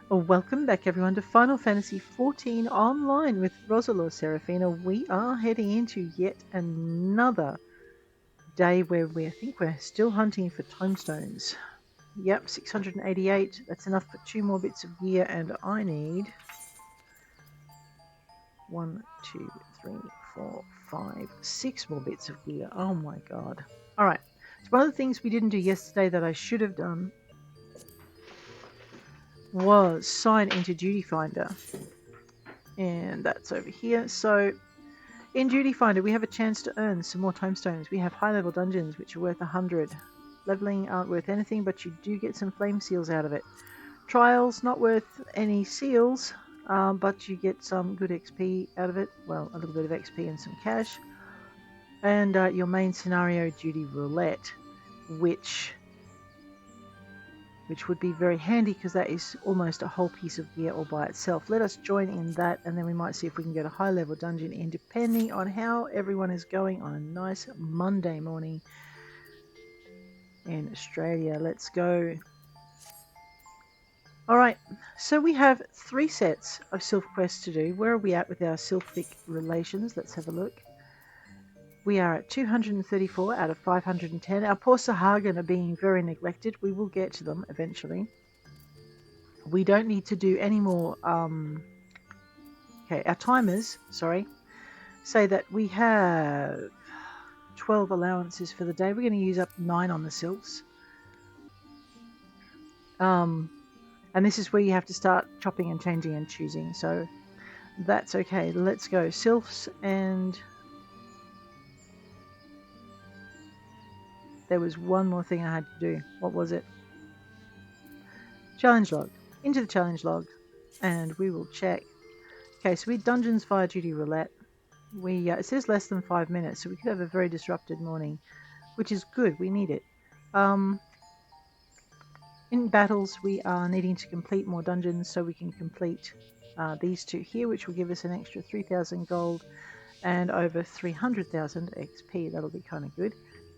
Welcome back everyone to Final Fantasy XIV Online with Roselore Seraphina. We are heading into yet another day where I think we're still hunting for tomestones. Yep, 688. That's enough for 2 more bits of gear, and I need 1, 2, 3, 4, 5, 6 more bits of gear. Oh my god. Alright, so one of the things we didn't do yesterday that I should have done was sign into Duty Finder. And that's over here. So in Duty Finder, we have a chance to earn some more tomestones. We have high-level dungeons, which are worth 100. Leveling aren't worth anything, but you do get some flame seals out of it. Trials, not worth any seals, but you get some good XP out of it. Well, a little bit of XP and some cash. And your main scenario, Duty Roulette, which would be very handy because that is almost a whole piece of gear all by itself. Let us join in that, and then we might see if we can get a high level dungeon in, depending on how everyone is going on a nice Monday morning in Australia. Let's go. Alright, so we have 3 sets of Sylph quests to do. Where are we at with our sylphic relations? Let's have a look. We are at 234 out of 510. Our poor Sahagan are being very neglected. We will get to them eventually. We don't need to do any more. Okay, our timers, say that we have 12 allowances for the day. We're going to use up 9 on the sylphs. And this is where you have to start chopping and changing and choosing. So that's okay. Let's go. Sylphs, and there was one more thing I had to do. What was it? Challenge log. Into the challenge log, and we will check. Okay, so we dungeons via Duty Roulette. It says less than 5 minutes, so we could have a very disrupted morning, which is good. We need it. In battles, we are needing to complete more dungeons, so we can complete these 2 here, which will give us an extra 3,000 gold and over 300,000 XP. That'll be kind of good.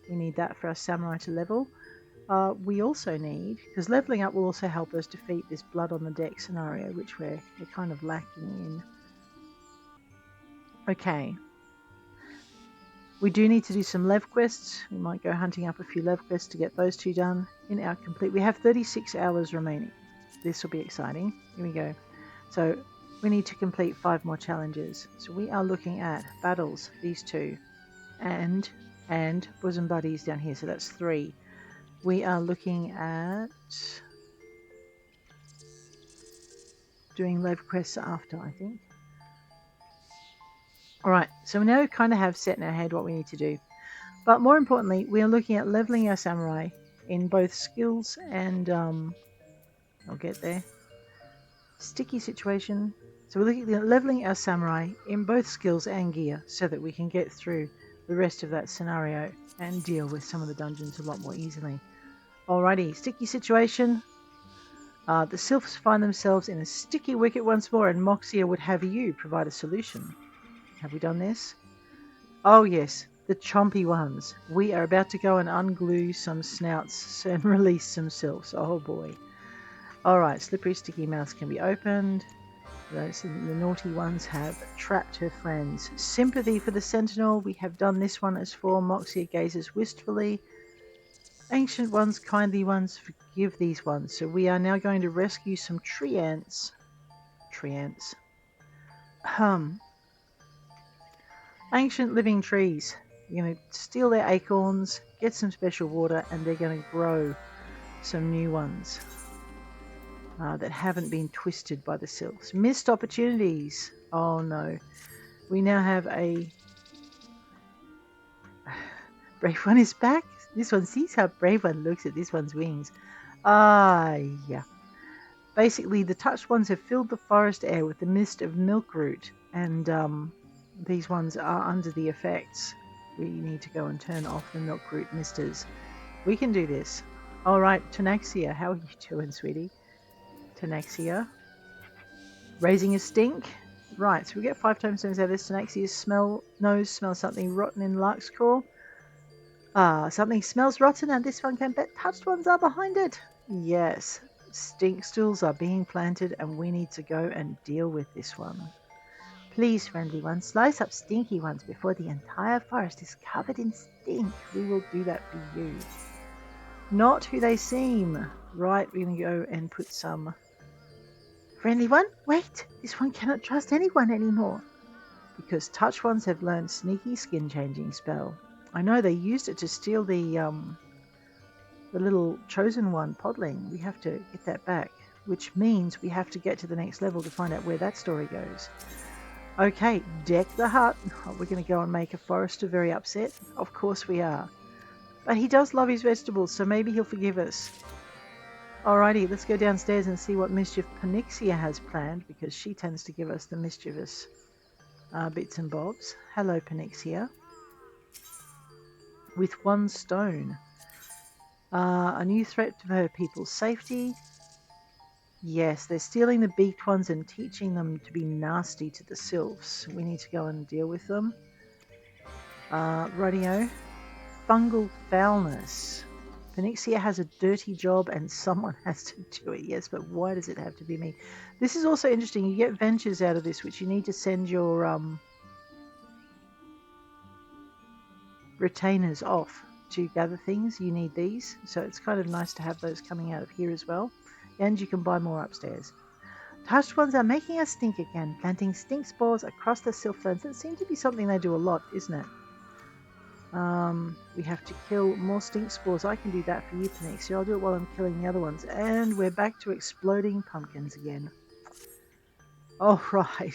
We need that for our samurai to level. We also need, because leveling up will also help us defeat this blood on the deck scenario, which we're kind of lacking in. Okay. We do need to do some lev quests. We might go hunting up a few lev quests to get those 2 done in our complete. We have 36 hours remaining. This will be exciting. Here we go. So we need to complete 5 more challenges. So we are looking at battles, these 2, and bosom buddies down here. So that's 3. We are looking at doing lev quests after, I think. Alright, so we now kind of have set in our head what we need to do. But more importantly, we are looking at leveling our samurai in both skills and, I'll get there. Sticky situation. So we're looking at leveling our samurai in both skills and gear so that we can get through the rest of that scenario and deal with some of the dungeons a lot more easily. Alrighty, sticky situation. The sylphs find themselves in a sticky wicket once more, and Moxia would have you provide a solution. Have we done this? Oh yes, the chompy ones. We are about to go and unglue some snouts and release some sylphs. Oh boy. Alright, slippery sticky mouths can be opened. Those, the naughty ones have trapped her friends. Sympathy for the Sentinel. We have done this one as 4. Moxia gazes wistfully. Ancient ones, kindly ones, forgive these ones. So we are now going to rescue some tree ants. Ancient living trees. You're going to steal their acorns, get some special water, and they're going to grow some new ones that haven't been twisted by the sylphs. Missed opportunities. Oh no. We now have a brave one is back. This one sees how brave one looks at this one's wings. Yeah. Basically, the touched ones have filled the forest air with the mist of milkroot, and these ones are under the effects. We need to go and turn off the milkroot misters. We can do this. Alright, Tonaxia, how are you doing, sweetie? Tonaxia. Raising a stink. Right, so we get 5 tomestones out of this. Tonaxia's nose smells something rotten in Lark's core. Something smells rotten and this one can bet touched ones are behind it. Yes. stink stools are being planted and we need to go and deal with this one. Please, friendly ones, slice up stinky ones before the entire forest is covered in stink. We will do that for you. Not who they seem. Right, we're going to go and put some... Friendly one, wait! This one cannot trust anyone anymore. Because touch ones have learned sneaky skin changing spell. I know they used it to steal the little chosen one, Podling. We have to get that back, which means we have to get to the next level to find out where that story goes. Okay, deck the hut. Oh, we're going to go and make a forester very upset. Of course we are. But he does love his vegetables, so maybe he'll forgive us. Alrighty, let's go downstairs and see what mischief Ponnixia has planned, because she tends to give us the mischievous bits and bobs. Hello, Ponnixia. With one stone. A new threat to her people's safety. Yes, they're stealing the beaked ones and teaching them to be nasty to the sylphs. We need to go and deal with them. Radio. Fungal Foulness. Ponnixia has a dirty job and someone has to do it. Yes, but why does it have to be me? This is also interesting. You get ventures out of this, which you need to send your retainers off to gather things. You need these, so it's kind of nice to have those coming out of here as well. And you can buy more upstairs. Touched ones are making us stink again, planting stink spores across the sylphlands. That seems to be something they do a lot, isn't it? We have to kill more stink spores. I can do that for you, Ponnixia. I'll do it while I'm killing the other ones. And we're back to exploding pumpkins again. Alright,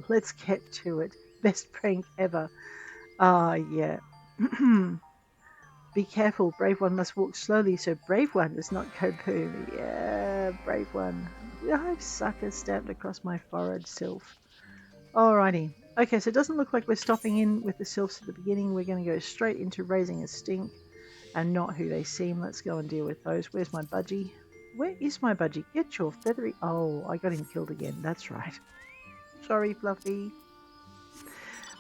let's get to it. Best prank ever. Yeah. Be careful, Brave One must walk slowly so Brave One does not go boom. Yeah, Brave One. I've sucker stamped across my forehead, Sylph. Alrighty. Okay, so it doesn't look like we're stopping in with the sylphs at the beginning. We're going to go straight into raising a stink and not who they seem. Let's go and deal with those. Where's my budgie? Where is my budgie? Get your feathery... Oh, I got him killed again. That's right. Sorry, Fluffy.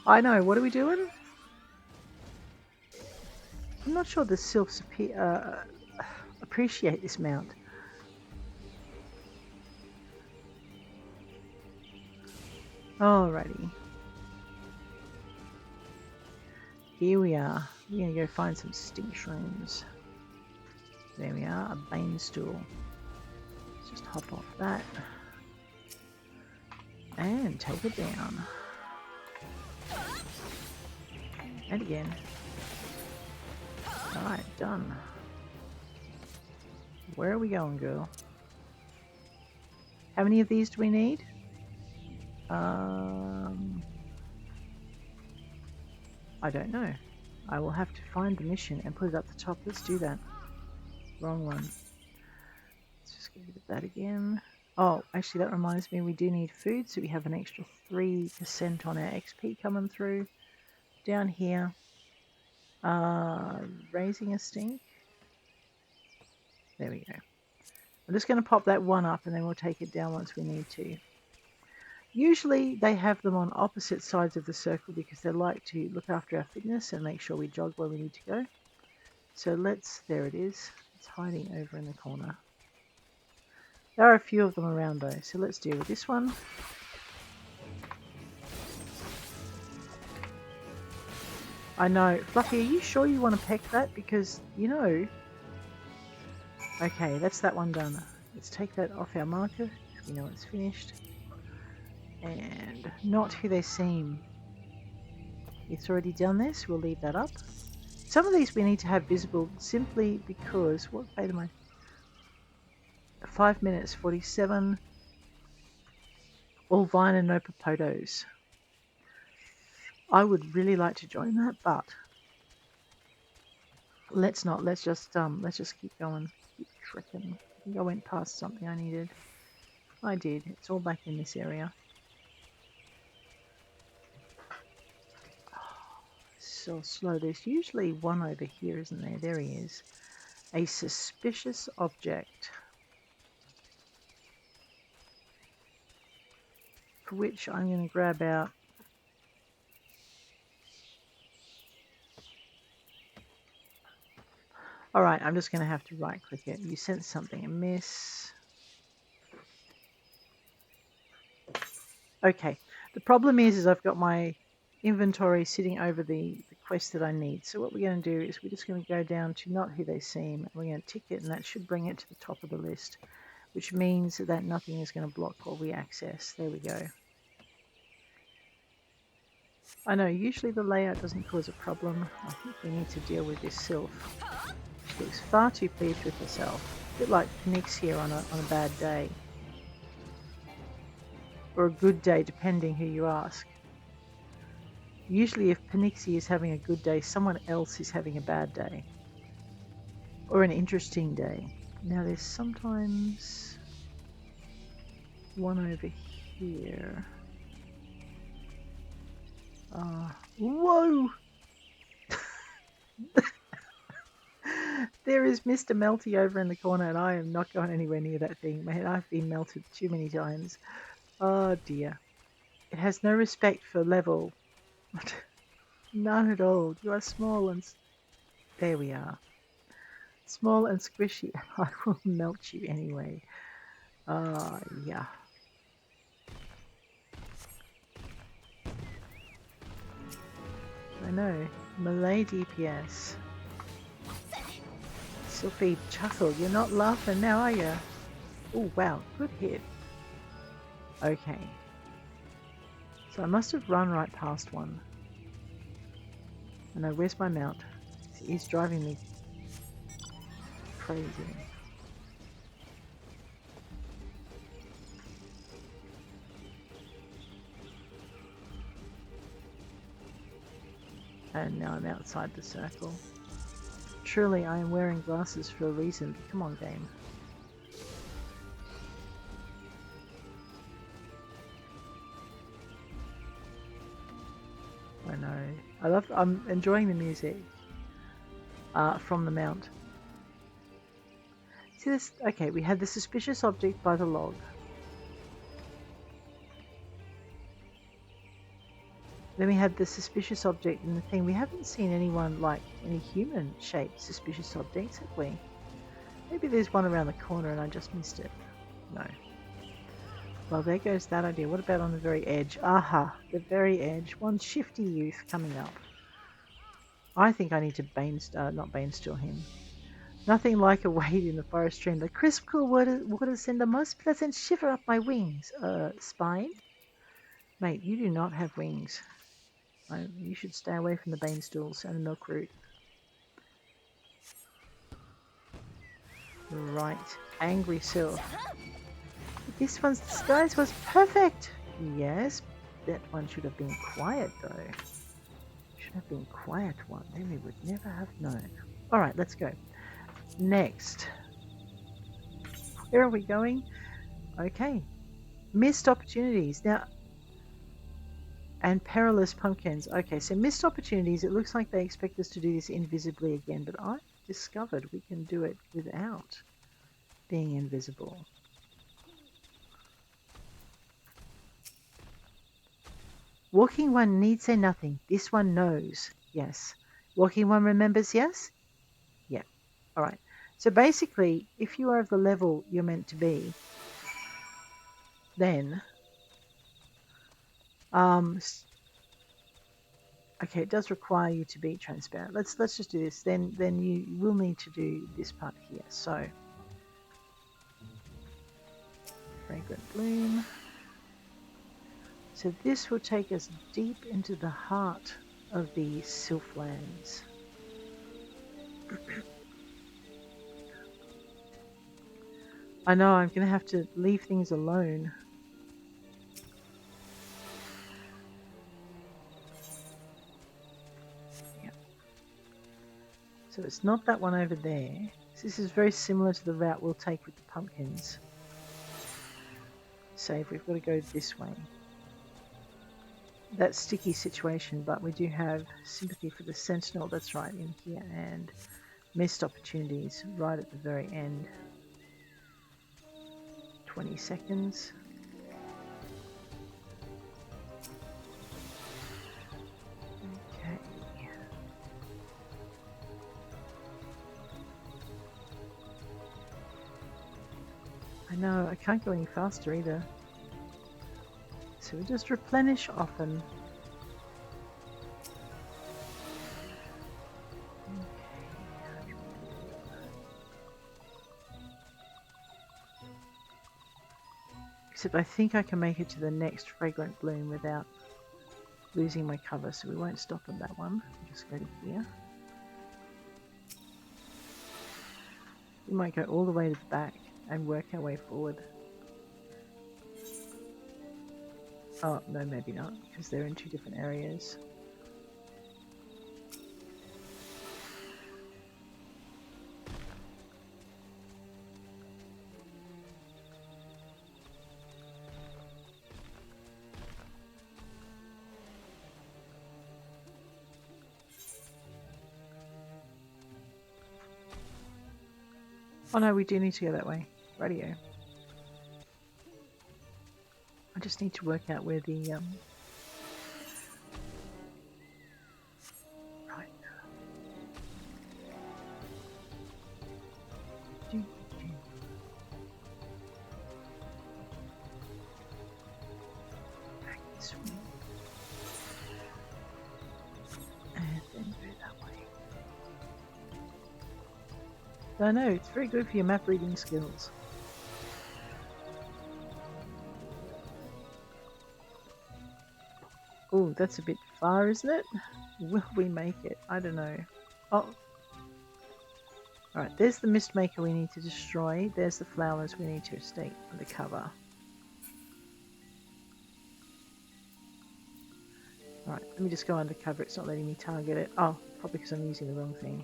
I know. What are we doing? I'm not sure the sylphs appreciate this mount. Alrighty. Here we are. We're going to go find some stink shrooms. There we are, a bane stool. Let's just hop off that. And take it down. And again. Alright, done. Where are we going, girl? How many of these do we need? I don't know. I will have to find the mission and put it up the top. Let's do that. Wrong one. Let's just get rid of that again. Oh, actually that reminds me we do need food, so we have an extra 3% on our XP coming through. Down here. Raising a stink. There we go. I'm just going to pop that one up and then we'll take it down once we need to. Usually they have them on opposite sides of the circle because they like to look after our fitness and make sure we jog where we need to go. So there it is. It's hiding over in the corner. There are a few of them around though, so let's deal with this one. I know. Fluffy, are you sure you want to peck that? Because, you know... Okay, that's that one done. Let's take that off our marker. We know it's finished. And not who they seem. It's already done this. We'll leave that up. Some of these we need to have visible simply because... What fate am I? 5 minutes, 47. All vine and no popotos. I would really like to join that, but let's not. Let's just keep going. Keep trekking. I think I went past something I needed. I did. It's all back in this area. So slow. There's usually one over here, isn't there? There he is. A suspicious object. For which I'm going to grab out. Alright, I'm just going to have to right click it. You sense something amiss. Okay, the problem is I've got my inventory sitting over the quest that I need. So what we're going to do is we're just going to go down to not who they seem. We're going to tick it, and that should bring it to the top of the list, which means that nothing is going to block what we access. There we go. I know, usually the layout doesn't cause a problem. I think we need to deal with this Sylph. She looks far too pleased with herself. A bit like Ponnixia on a bad day. Or a good day, depending who you ask. Usually if Ponnixia is having a good day, someone else is having a bad day. Or an interesting day. Now there's sometimes one over here. Whoa! There is Mr. Melty over in the corner, and I am not going anywhere near that thing. Man, I've been melted too many times. Oh dear. It has no respect for level. None at all. You are small and... There we are. Small and squishy. I will melt you anyway. Yeah. I know. Melee DPS. Sylphy chuckle. You're not laughing now, are you? Oh, wow. Good hit. Okay. So I must have run right past one. I know. Where's my mount? He's driving me crazy. And now I'm outside the circle. Truly, I am wearing glasses for a reason. Come on, game. I know. I'm enjoying the music from the mount. See this? Okay, we had the suspicious object by the log. Then we had the suspicious object in the thing. We haven't seen anyone like any human-shaped suspicious objects, have we? Maybe there's one around the corner and I just missed it. No. Well, there goes that idea. What about on the very edge? Aha, the very edge. One shifty youth coming up. I think I need to not Bane-still him. Nothing like a wade in the forest stream. The crisp, cool water send the most pleasant shiver up my wings. Spine? Mate, you do not have wings. You should stay away from the Banestools and the Milkroot. Right. Angry Sylph. This one's disguise was perfect! Yes, that one should have been quiet though. Should have been quiet one, then we would never have known. Alright, let's go. Next. Where are we going? Okay. Missed opportunities. Now, and Perilous Pumpkins. Okay, so missed opportunities. It looks like they expect us to do this invisibly again, but I've discovered we can do it without being invisible. Walking one need say nothing. This one knows. Yes. Walking one remembers yes? Yeah. Alright. So basically, if you are of the level you're meant to be, then okay, it does require you to be transparent. Let's just do this. Then you will need to do this part here. So fragrant bloom. So this will take us deep into the heart of the Sylphlands. I know I'm going to have to leave things alone. Yep. So it's not that one over there. This is very similar to the route we'll take with the pumpkins. Save, we've got to go this way. That sticky situation, but we do have sympathy for the Sentinel, that's right, in here, and missed opportunities right at the very end. 20 seconds. Okay. I know, I can't go any faster either. so we just replenish often. Except I think I can make it to the next fragrant bloom without losing my cover, so we won't stop at that one. We'll just go to here. We might go all the way to the back and work our way forward. Oh, no, maybe not, because they're in two different areas. Oh no, we do need to go that way. Radio. I just need to work out where the right. Back this way. And then go that way. I know, it's very good for your map reading skills. Oh, that's a bit far, isn't it? Will we make it? I don't know. Oh. Alright, there's the mist maker we need to destroy. There's the flowers we need to stay undercover. Alright, let me just go undercover. It's not letting me target it. Oh, probably because I'm using the wrong thing.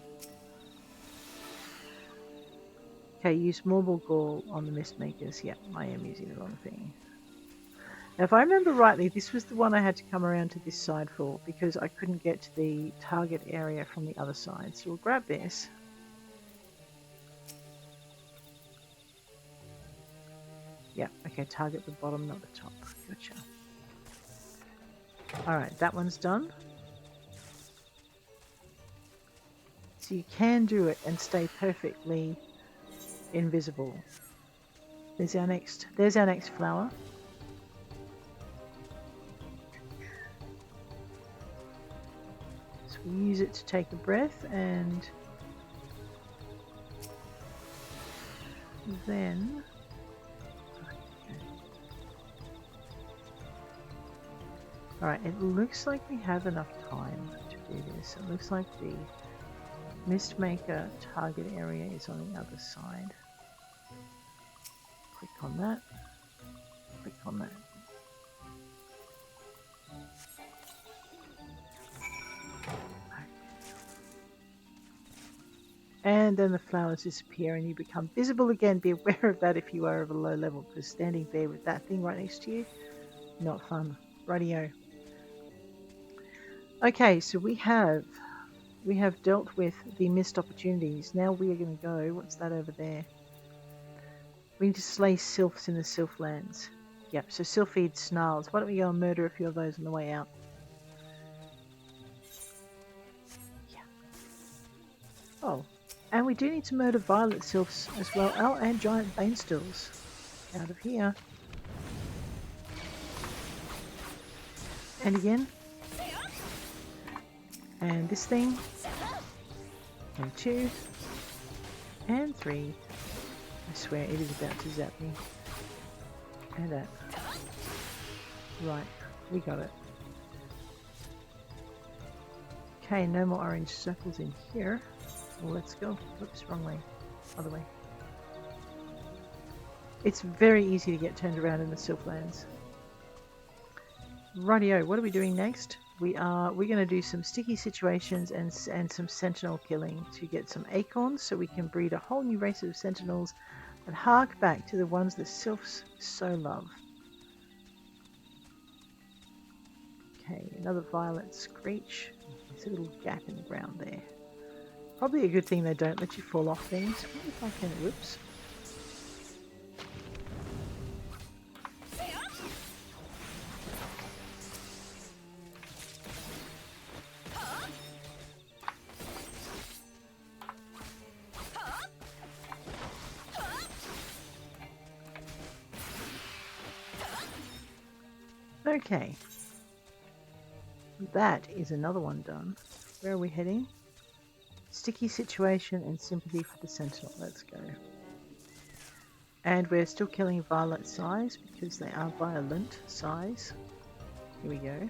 Okay, use marble gall on the mist makers. Yep, I am using the wrong thing. Now, if I remember rightly, this was the one I had to come around to this side for because I couldn't get to the target area from the other side. So we'll grab this. Yeah, okay, target the bottom, not the top. Gotcha. Alright, that one's done. So you can do it and stay perfectly invisible. There's our next flower. So we use it to take a breath and then alright, it looks like we have enough time to do this. It looks like the mist maker target area is on the other side. Click on that. Click on that. And then the flowers disappear and you become visible again. Be aware of that if you are of a low level, because standing there with that thing right next to you, not fun. Rightio. Okay, so we have dealt with the missed opportunities. Now we are going to go. What's that over there? We need to slay sylphs in the sylph lands. Yep. So sylphid snarls. Why don't we go and murder a few of those on the way out? Yeah. Oh, and we do need to murder violet sylphs as well. Oh, and giant banestills. Out of here. And again. And this thing. And 2. And 3. I swear it is about to zap me. And that. Right, we got it. Okay, no more orange circles in here. Well, let's go. Oops, wrong way. Other way. It's very easy to get turned around in the Sylphlands. Rightio, what are we doing next? We're going to do some sticky situations and some sentinel killing to get some acorns so we can breed a whole new race of sentinels and hark back to the ones the sylphs so love. Okay, another violet screech. There's a little gap in the ground there. Probably a good thing they don't let you fall off things. What if I can, whoops. Okay. That is another one done. Where are we heading? Sticky situation and sympathy for the Sentinel. Let's go. And we're still killing violet size because they are violent size. Here we go.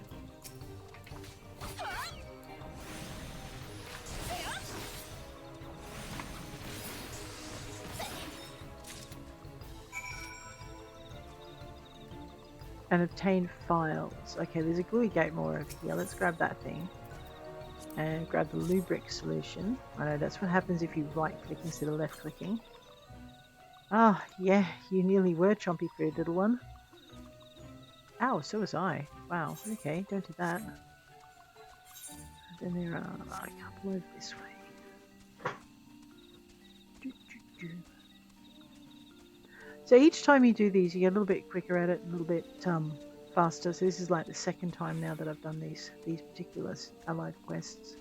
And obtain files. Okay, there's a gluey gate more over here. Let's grab that thing. And grab the lubric solution. I know that's what happens if you right click instead of left clicking. Ah, yeah, you nearly were chompy food, little one. Ow, so was I. Wow, okay, don't do that. Then there are a couple over this way. So each time you do these, you get a little bit quicker at it, a little bit faster. So this is like the second time now that I've done these particular allied quests.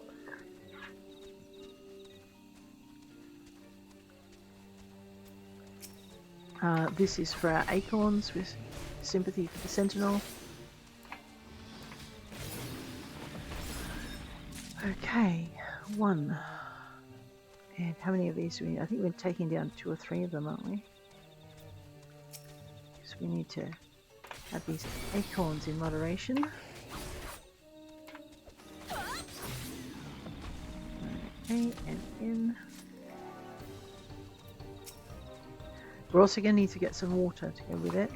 This is for our acorns with sympathy for the Sentinel. Okay, 1. And how many of these do we need? I think we're taking down 2 or 3 of them, aren't we? So we need to have these acorns in moderation. Okay, and in. We're also going to need to get some water to go with it.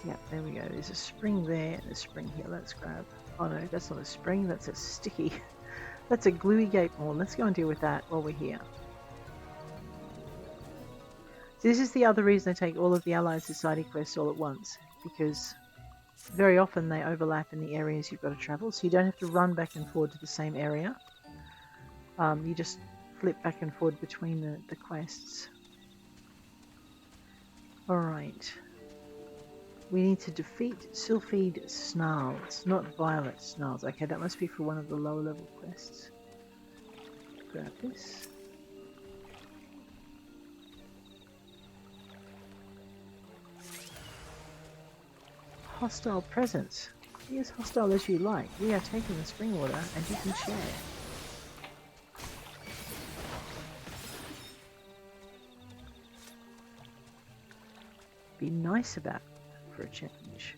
Yep, there we go. There's a spring there and a spring here. Let's grab. Oh no, that's not a spring, that's a sticky. That's a gluey gate more. Let's go and deal with that while we're here. So this is the other reason I take all of the Allied Society quests all at once, because very often they overlap in the areas you've got to travel, so you don't have to run back and forward to the same area. You just flip back and forward between the quests. Alright. We need to defeat Sylphid Snarls, not Violet Snarls. Okay, that must be for one of the lower level quests. Grab this. Hostile presence. Be as hostile as you like. We are taking the spring water and you can share. Be nice about it for a change.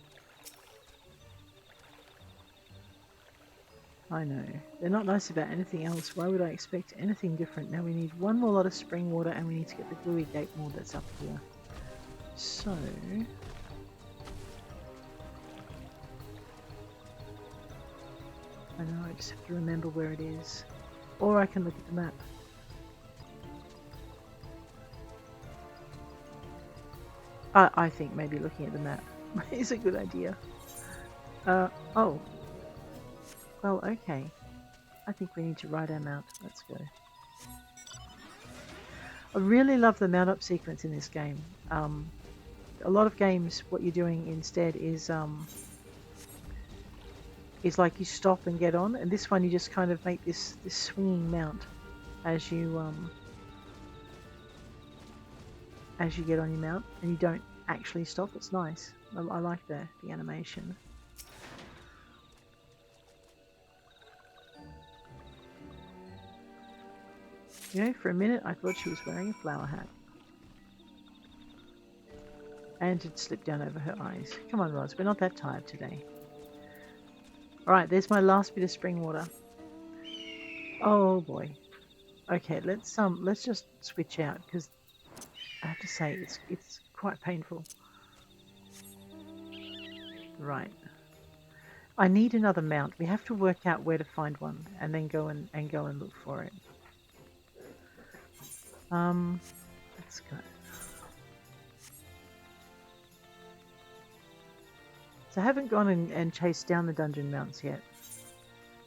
I know. They're not nice about anything else. Why would I expect anything different? Now we need one more lot of spring water and we need to get the gluey gate more that's up here. So... I know, I just have to remember where it is. Or I can look at the map. I think maybe looking at the map is a good idea. Oh. Well, okay. I think we need to ride our mount. Let's go. I really love the mount up sequence in this game. A lot of games, what you're doing instead is like you stop and get on, and this one you just kind of make this swinging mount as you get on your mount, and you don't actually stop. It's nice. I like the animation. You know, for a minute I thought she was wearing a flower hat. And it slipped down over her eyes. Come on, Ros, we're not that tired today. Alright, there's my last bit of spring water. Oh boy. Okay, let's just switch out, because I have to say it's quite painful. Right. I need another mount. We have to work out where to find one and then go and look for it. Let's go. So I haven't gone and chased down the dungeon mounts yet.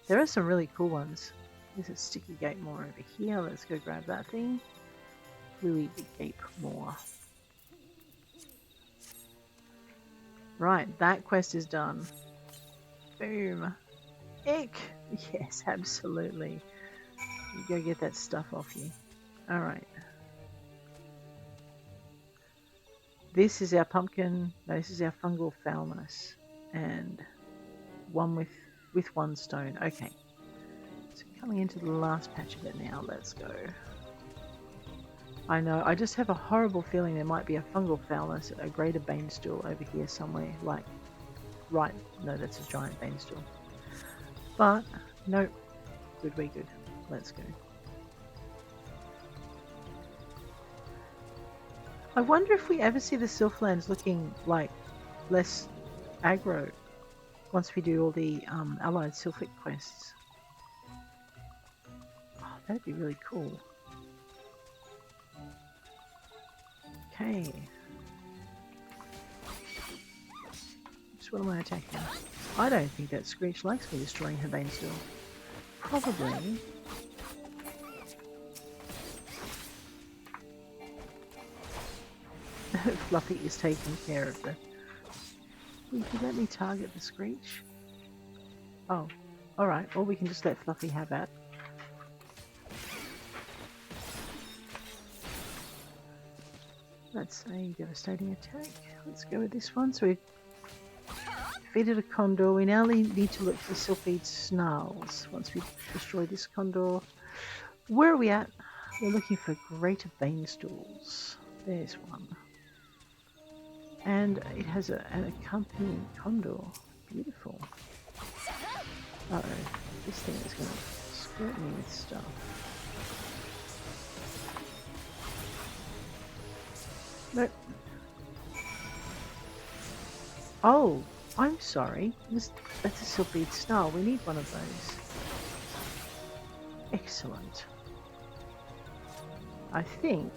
There are some really cool ones. There's a sticky gate more over here. Let's go grab that thing. Gluey gate more. Right, that quest is done. Boom. Ick! Yes, absolutely. You go get that stuff off you. Alright. This is our pumpkin. No, this is our fungal foulness. And one with one stone. Okay. So coming into the last patch of it now. Let's go. I know. I just have a horrible feeling there might be a fungal foulness, a greater banestool over here somewhere. Like, right. No, that's a giant banestool. But, no. Good, we good. Let's go. I wonder if we ever see the Sylphlands looking like less aggro once we do all the allied sylphic quests. Oh, that'd be really cool. Okay. So what am I attacking? I don't think that Screech likes me destroying her Banestool. Probably. Fluffy is taking care of the... Will you let me target the Screech? Oh, alright. Or we can just let Fluffy have that. That's a devastating attack. Let's go with this one. So we've defeated a Condor. We now need to look for Sylphid Snarls once we destroy this Condor. Where are we at? We're looking for greater Banestools. There's one. And it has an accompanying Condor. Beautiful. Uh-oh. This thing is going to squirt me with stuff. Nope. Oh, I'm sorry. That's a Sylphid Snarl. We need one of those. Excellent. I think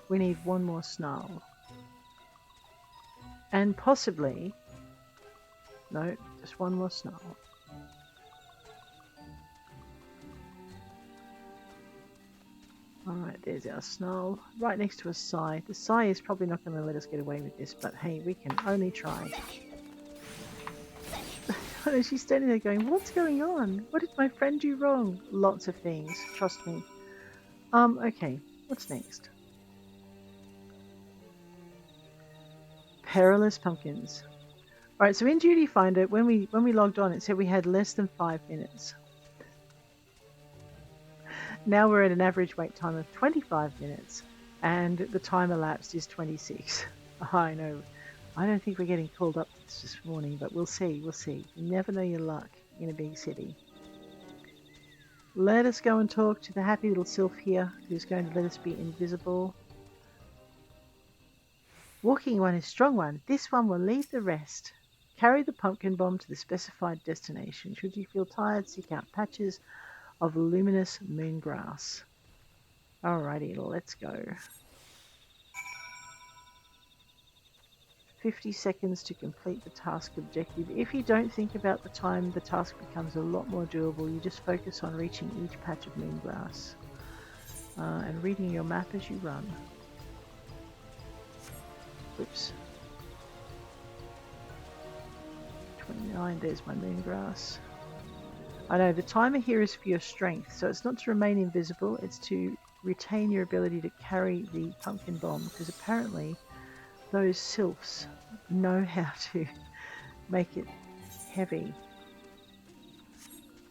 we need one more Snarl. And possibly... No, just one more Snarl. Alright, there's our Snarl. Right next to a Sigh. The Sigh is probably not going to let us get away with this, but hey, we can only try. She's standing there going, what's going on? What did my friend do wrong? Lots of things, trust me. Okay, what's next? Perilous Pumpkins. Alright, so in Duty Finder, when we logged on, it said we had less than 5 minutes. Now we're at an average wait time of 25 minutes, and the time elapsed is 26. I know. I don't think we're getting called up this morning, but we'll see, we'll see. You never know your luck in a big city. Let us go and talk to the happy little Sylph here, who's going to let us be invisible. Walking one is strong one. This one will leave the rest. Carry the pumpkin bomb to the specified destination. Should you feel tired, seek out patches of luminous moongrass. Alrighty, let's go. 50 seconds to complete the task objective. If you don't think about the time, the task becomes a lot more doable. You just focus on reaching each patch of moongrass and reading your map as you run. Oops. 29, there's my moongrass. I know, the timer here is for your strength, so it's not to remain invisible, it's to retain your ability to carry the pumpkin bomb, because apparently those sylphs know how to make it heavy.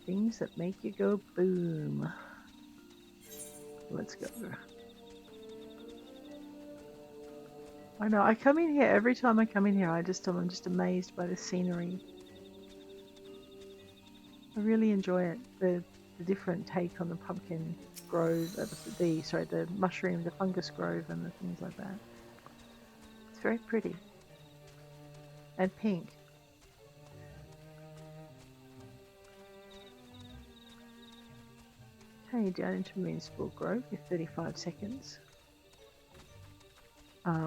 Things that make you go boom. Let's go. I know, I come in here, every time I come in here, I'm just amazed by the scenery. I really enjoy it, the different take on the pumpkin grove, the mushroom, the fungus grove and the things like that. It's very pretty. And pink. Okay, down into Moonspore Grove with 35 seconds.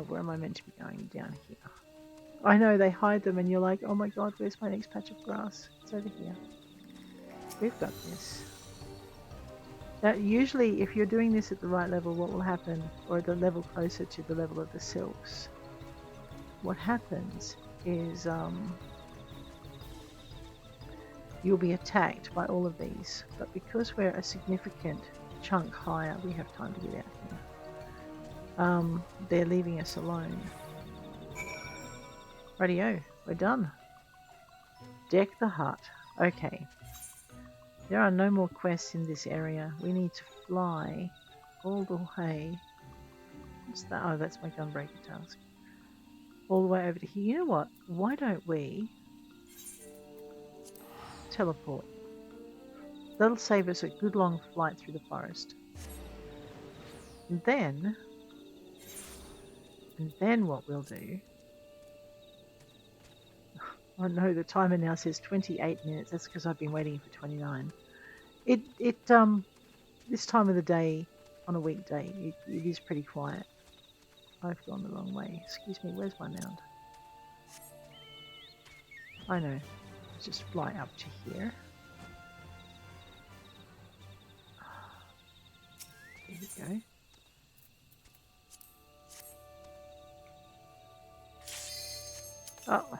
Where am I meant to be going? Down here. I know, they hide them and you're like, oh my god, where's my next patch of grass? It's over here. We've got this. Now, usually, if you're doing this at the right level, what will happen, or the level closer to the level of the sylphs, what happens is you'll be attacked by all of these. But because we're a significant chunk higher, we have time to get out here. they're leaving us alone. Rightio, we're done. Deck the hut. Okay. There are no more quests in this area. We need to fly all the way. What's that? Oh, that's my gunbreaker task. All the way over to here. You know what? Why don't we teleport? That'll save us a good long flight through the forest. And then what we'll do... Oh no, the timer now says 28 minutes. That's because I've been waiting for 29. This time of the day, on a weekday, it is pretty quiet. I've gone the wrong way. Excuse me, where's my mound? I know. Let's just fly up to here. There we go. Oh,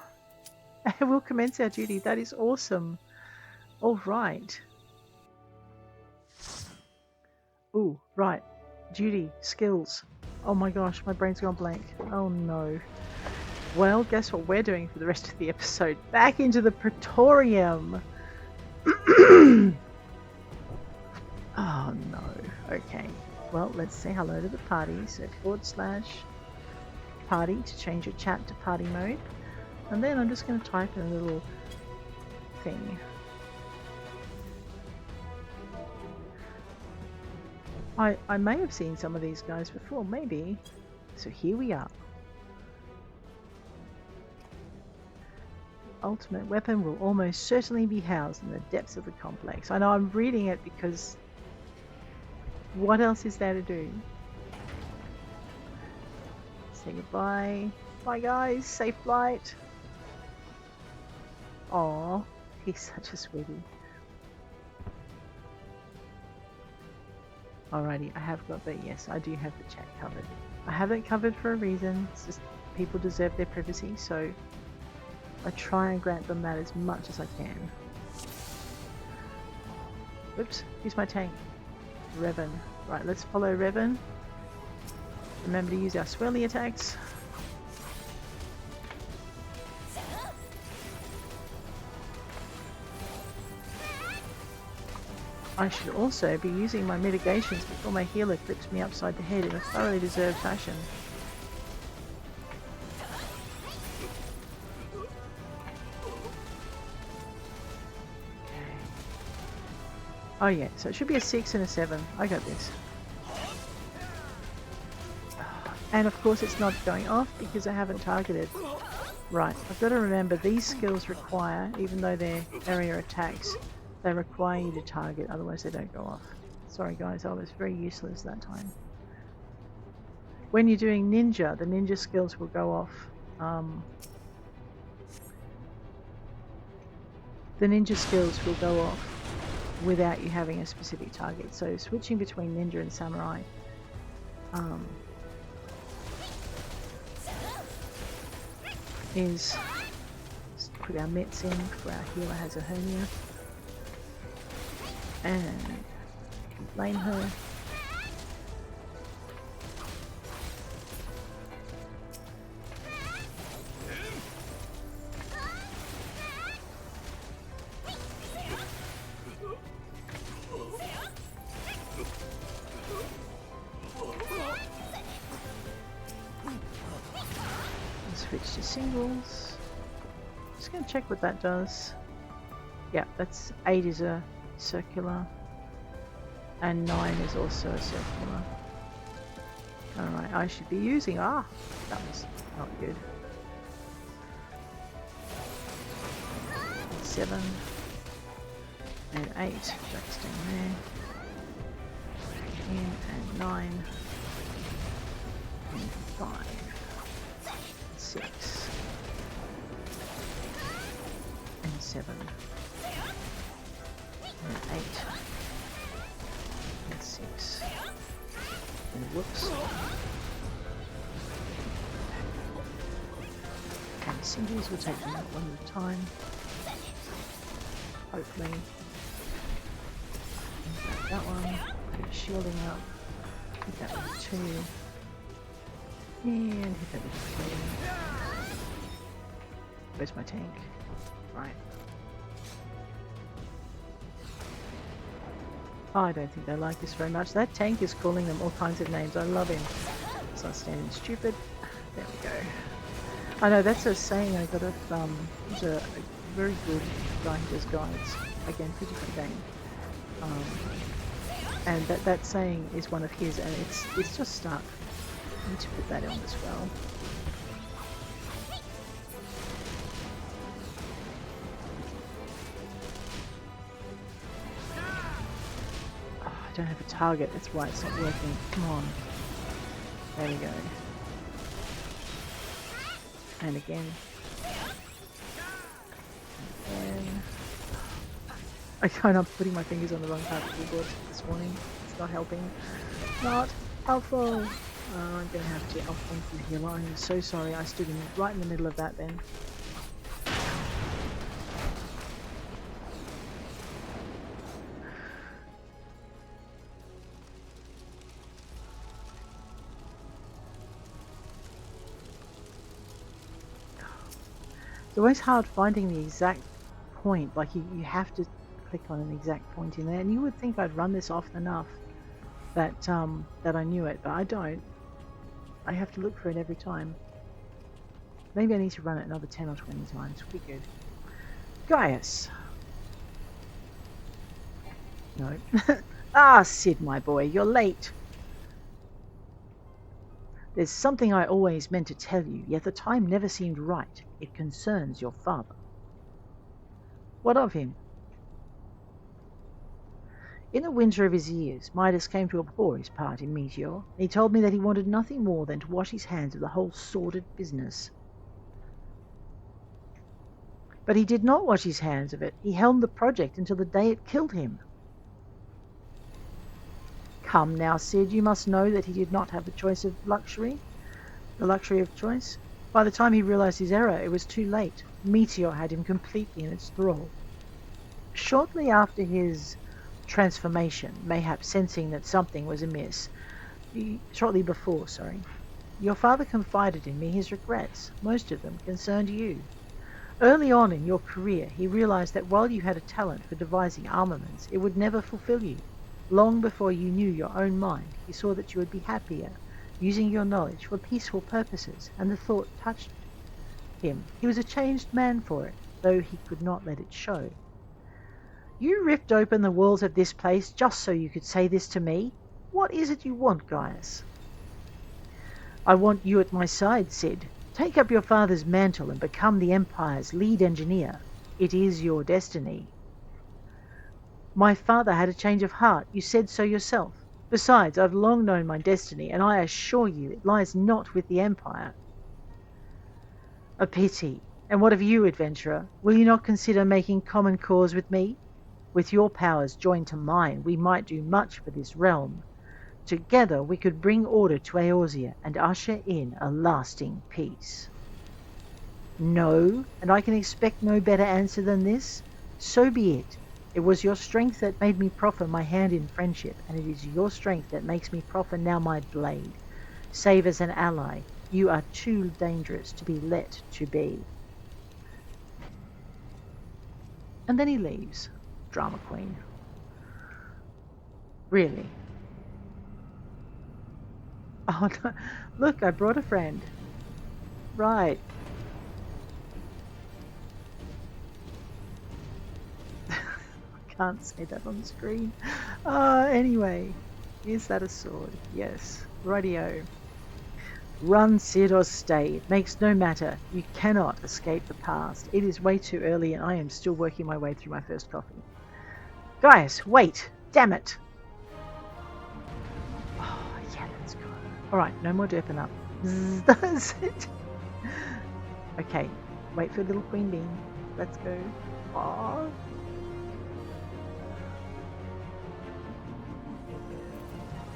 we'll commence our duty. That is awesome. All right. Ooh, right. Duty, skills. Oh my gosh, my brain's gone blank. Oh no. Well, guess what we're doing for the rest of the episode? Back into the Praetorium. Oh no. Okay. Well, let's say hello to the party. So / party to change your chat to party mode. And then I'm just going to type in a little thing. I may have seen some of these guys before, maybe. So here we are. Ultimate weapon will almost certainly be housed in the depths of the complex. I know I'm reading it because what else is there to do? Say goodbye. Bye guys, safe flight. Aw, he's such a sweetie. Alrighty, I have got the, yes, I do have the chat covered. I have it covered for a reason. It's just people deserve their privacy, so I try and grant them that as much as I can. Oops, here's my tank. Revan. Right, let's follow Revan. Remember to use our swirly attacks. I should also be using my mitigations before my healer clips me upside the head in a thoroughly deserved fashion. Oh yeah, so it should be a 6 and a 7. I got this. And of course it's not going off because I haven't targeted. Right, I've got to remember these skills require, even though they're area attacks, they require you to target, otherwise they don't go off. Sorry guys, I was very useless that time. When you're doing ninja, the ninja skills will go off. The ninja skills will go off without you having a specific target. So switching between ninja and samurai. Is just put our mets in for our healer has a hernia. And blame her. Switch to singles. Just going to check what that does. Yeah, that's 8 is a circular and 9 is also a circular. Alright, I should be using, that was not good. 7 and 8, that's down there. 10 and 9 and 5 and 6 and 7 and 8 and 6 and whoops and singles will take them out one at a time, hopefully. That one, put shielding up, put that one 2 And hit that little flame. Where's my tank? Right. Oh, I don't think they like this very much. That tank is calling them all kinds of names. I love him. So I'm standing stupid. There we go. I know, that's a saying I got off, he's a very good guy who does guides. Again, pretty different game. And that saying is one of his, and it's just stuck. I need to put that on as well. Oh, I don't have a target, that's why it's not working. Come on. There we go. And again. And I'm putting my fingers on the wrong part of the keyboard this morning. It's not helping. Not helpful. I'm going to have to thank you here. I'm so sorry. I stood right in the middle of that then. It's always hard finding the exact point. Like you have to click on an exact point in there, and you would think I'd run this often enough that that I knew it, but I don't. I have to look for it every time. Maybe I need to run it another 10 or 20 times. We'll be good. Gaius. No. Ah, Sid, my boy, you're late. There's something I always meant to tell you, yet the time never seemed right. It concerns your father. What of him? In the winter of his years, Midas came to abhor his part in Meteor. He told me that he wanted nothing more than to wash his hands of the whole sordid business. But he did not wash his hands of it. He helmed the project until the day it killed him. Come now, Sid, you must know that he did not have the luxury of choice. By the time he realized his error, it was too late. Meteor had him completely in its thrall. Shortly after his transformation, mayhap sensing that something was amiss, shortly before, your father confided in me his regrets. Most of them concerned you. Early on in your career, he realized that while you had a talent for devising armaments, it would never fulfill you. Long before you knew your own mind, he saw that you would be happier, using your knowledge for peaceful purposes, and the thought touched him. He was a changed man for it, though he could not let it show. You ripped open the walls of this place just so you could say this to me? What is it you want, Gaius? I want you at my side, Sid. Take up your father's mantle and become the Empire's lead engineer. It is your destiny. My father had a change of heart. You said so yourself. Besides, I've long known my destiny, and I assure you it lies not with the Empire. A pity. And what of you, adventurer? Will you not consider making common cause with me? With your powers joined to mine, we might do much for this realm. Together we could bring order to Eorzea and usher in a lasting peace. No, and I can expect no better answer than this? So be it. It was your strength that made me proffer my hand in friendship, and it is your strength that makes me proffer now my blade. Save as an ally, you are too dangerous to be let to be. And then he leaves. Drama queen. Really? Oh no. Look, I brought a friend. Right. Can't say that on the screen. Anyway, is that a sword? Yes. Rightio. Run, Sid, or stay. It makes no matter. You cannot escape the past. It is way too early, and I am still working my way through my first coffee. Guys, wait! Damn it! Oh, yeah, let's go. Alright, no more derping up. That's it. Okay, wait for little Queen Bean. Let's go. Aww.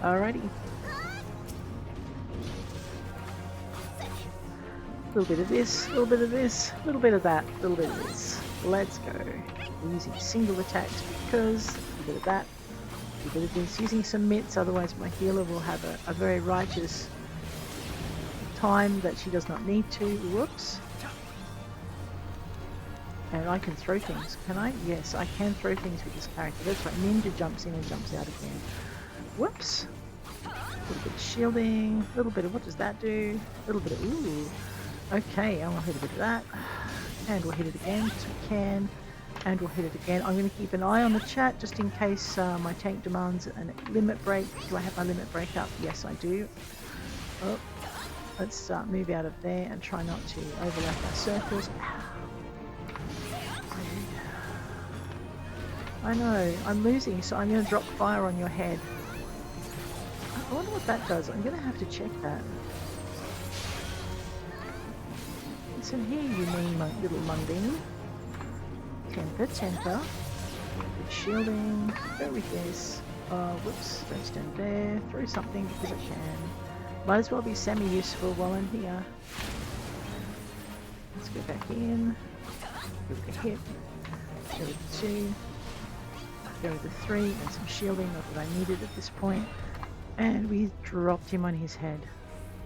Alrighty. A little bit of this, a little bit of this, a little bit of that, a little bit of this. Let's go. We're using single attacks because a bit of that, a bit of this. Using some mitts, otherwise my healer will have a very righteous time that she does not need to. Whoops. And I can throw things. Can I? Yes, I can throw things with this character. That's right. Ninja jumps in and jumps out again. Whoops. A little bit of shielding. A little bit of, what does that do? A little bit of, ooh. Okay, and we'll hit a bit of that. And we'll hit it again because we can. And we'll hit it again. I'm going to keep an eye on the chat just in case my tank demands a limit break. Do I have my limit break up? Yes, I do. Oh, let's move out of there and try not to overlap our circles. I know, I'm losing, so I'm going to drop fire on your head. I wonder what that does. I'm going to have to check that. Listen here, you mean little mundine. Temper. Good shielding. Go with this. Whoops, don't stand there. Throw something because I can. Might as well be semi-useful while I'm here. Let's go back in. Go with the hit. Go with the 2. Go with the 3 and some shielding, not that I needed at this point. And we dropped him on his head.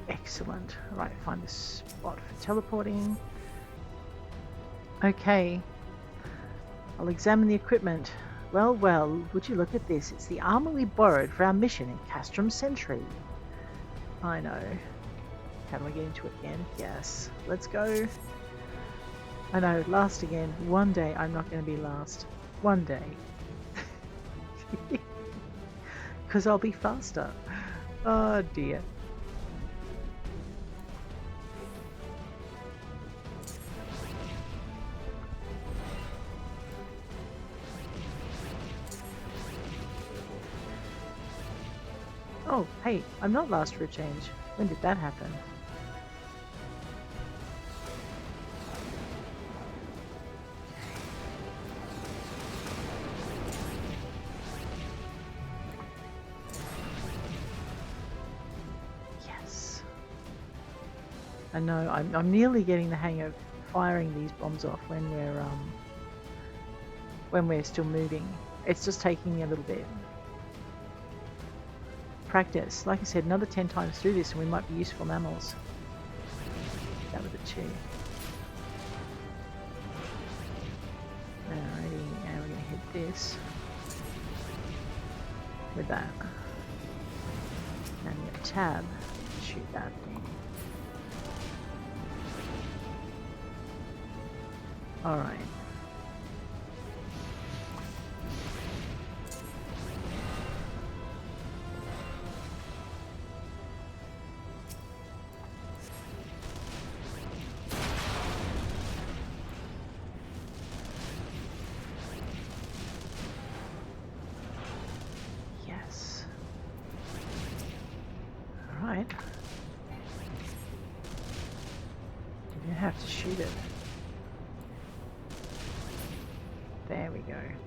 Excellent. Right, find a spot for teleporting. Okay. I'll examine the equipment. Well, would you look at this? It's the armor we borrowed for our mission in Castrum Sentry. I know. How do I get into it again? Yes. Let's go. I know, last again. One day I'm not going to be last. One day. Because I'll be faster. Oh dear. Oh, hey, I'm not last for a change. When did that happen? Yes. I know, I'm nearly getting the hang of firing these bombs off when we're still moving. It's just taking me a little bit. Practice. Like I said, another 10 times through this and we might be useful mammals. That was a 2. Alrighty, and we're going to hit this with that. And get a tab. Shoot that thing. Alright.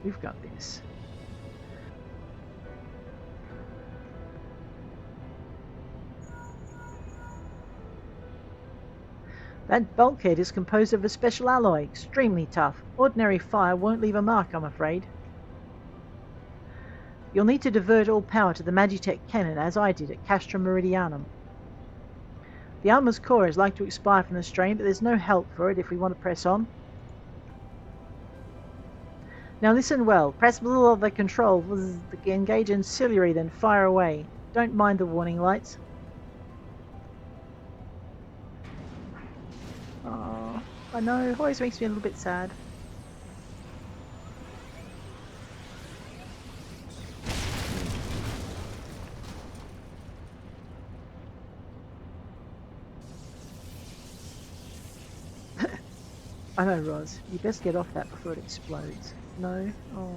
We've got this. That bulkhead is composed of a special alloy, extremely tough. Ordinary fire won't leave a mark, I'm afraid. You'll need to divert all power to the Magitech cannon, as I did at Castrum Meridianum. The armor's core is like to expire from the strain, but there's no help for it if we want to press on. Now listen well. Press middle of the control, engage in ciliary, then fire away. Don't mind the warning lights. Oh, I know. It always makes me a little bit sad. I know, Roz. You best get off that before it explodes. No? Oh.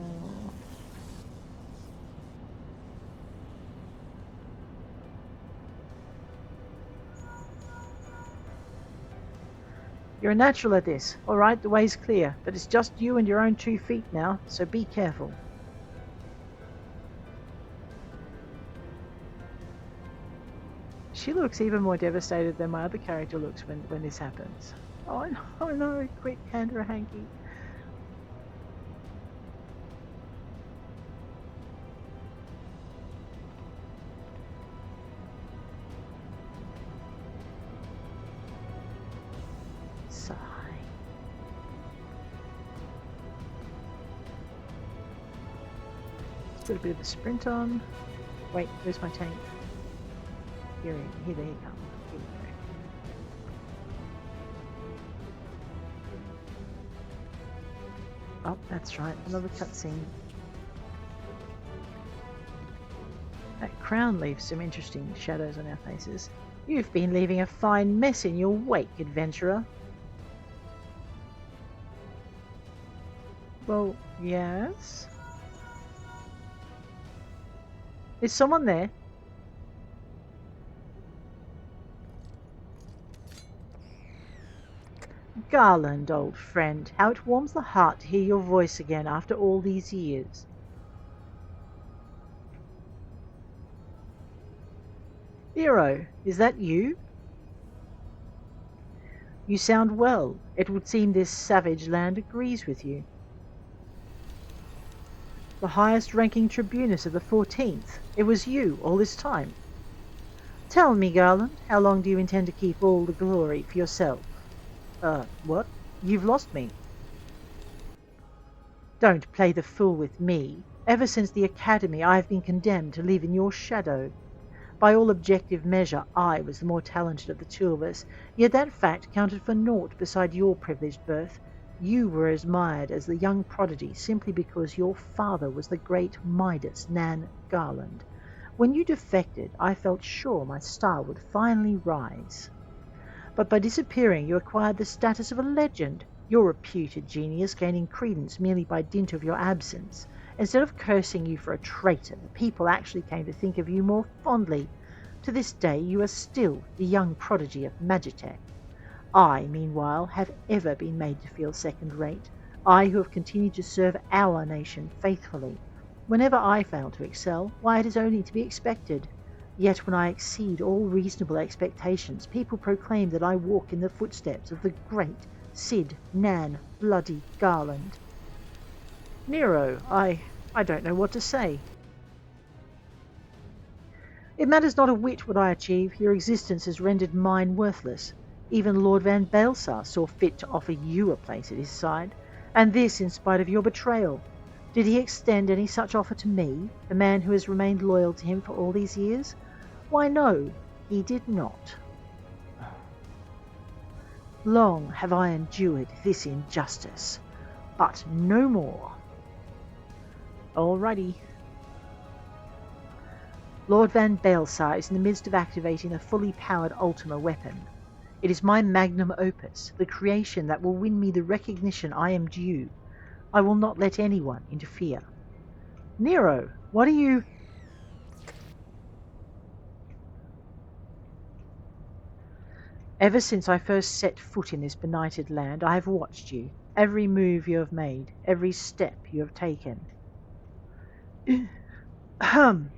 You're a natural at this. Alright, the way's clear. But it's just you and your own 2 feet now, so be careful. She looks even more devastated than my other character looks when this happens. Oh no, quick, hand her a hanky. Got a bit of a sprint on. Wait, where's my tank? Here they come. Here we go. Oh, that's right, another cutscene. That crown leaves some interesting shadows on our faces. You've been leaving a fine mess in your wake, adventurer. Well, yes? Is someone there? Garland, old friend, how it warms the heart to hear your voice again after all these years. Hero, is that you? You sound well. It would seem this savage land agrees with you. The highest ranking tribunus of the 14th. It was you all this time. Tell me, Garland, how long do you intend to keep all the glory for yourself? What? You've lost me. Don't play the fool with me. Ever since the academy I have been condemned to live in your shadow. By all objective measure I was the more talented of the two of us, yet that fact counted for naught beside your privileged birth. You were admired as the young prodigy simply because your father was the great Midas Nan Garland. When you defected, I felt sure my star would finally rise. But by disappearing you acquired the status of a legend, your reputed genius gaining credence merely by dint of your absence. Instead of cursing you for a traitor, the people actually came to think of you more fondly. To this day you are still the young prodigy of Magitech. I, meanwhile, have ever been made to feel second-rate, I who have continued to serve our nation faithfully. Whenever I fail to excel, why, it is only to be expected. Yet when I exceed all reasonable expectations, people proclaim that I walk in the footsteps of the great Sid Nan Bloody Garland. Nero, I don't know what to say. It matters not a whit what I achieve. Your existence has rendered mine worthless. Even Lord Van Baelsar saw fit to offer you a place at his side, and this in spite of your betrayal. Did he extend any such offer to me, the man who has remained loyal to him for all these years? Why, no, he did not. Long have I endured this injustice, but no more. Alrighty. Lord Van Baelsar is in the midst of activating a fully powered Ultima weapon. It is my magnum opus, the creation that will win me the recognition I am due. I will not let anyone interfere. Nero, what are you... Ever since I first set foot in this benighted land, I have watched you. Every move you have made, every step you have taken. Ahem.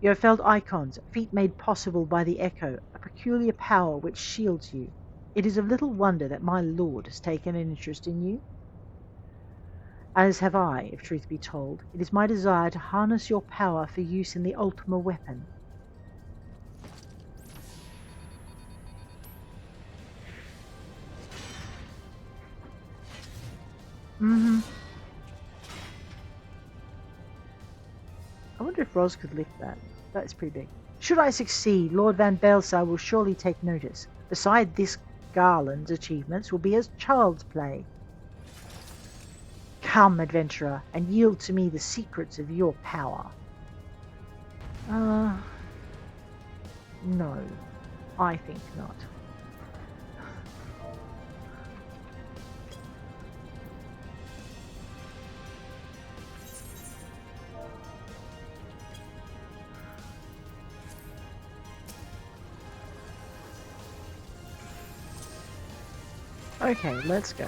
You have felt icons, feat made possible by the echo, a peculiar power which shields you. It is of little wonder that my lord has taken an interest in you. As have I, if truth be told. It is my desire to harness your power for use in the Ultima weapon. I wonder if Ros could lift that. That's pretty big. Should I succeed, Lord Van Baelsar will surely take notice. Beside this, Garland's achievements will be as child's play. Come, adventurer, and yield to me the secrets of your power. No, I think not. Okay, let's go.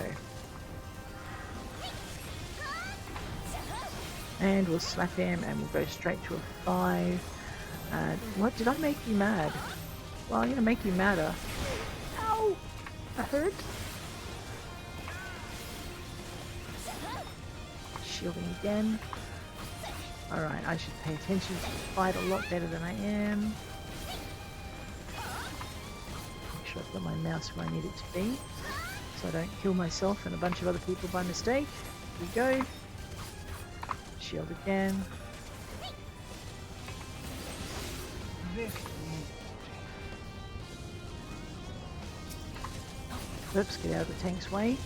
And we'll slap him and we'll go straight to a 5. What, did I make you mad? Well, I'm going to make you madder. Ow! That hurt. Shielding again. Alright, I should pay attention to the fight a lot better than I am. Make sure I've got my mouse where I need it to be, so I don't kill myself and a bunch of other people by mistake. Here we go. Shield again. Oops, get out of the tank's way.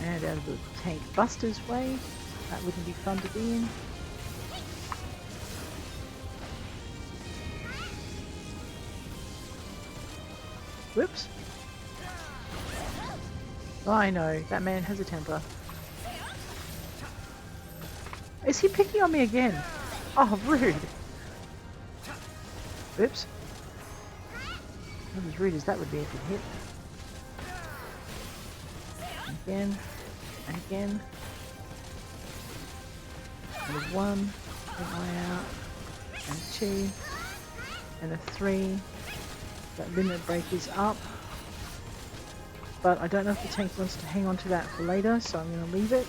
And out of the tank buster's way. That wouldn't be fun to be in. Whoops. Oh, I know, that man has a temper. Is he picking on me again? Oh, rude. Oops. Not as rude as that would be if it hit. Again. And again. And a 1. An eye out. And 2. And a 3. That limit break is up. But I don't know if the tank wants to hang on to that for later, so I'm going to leave it.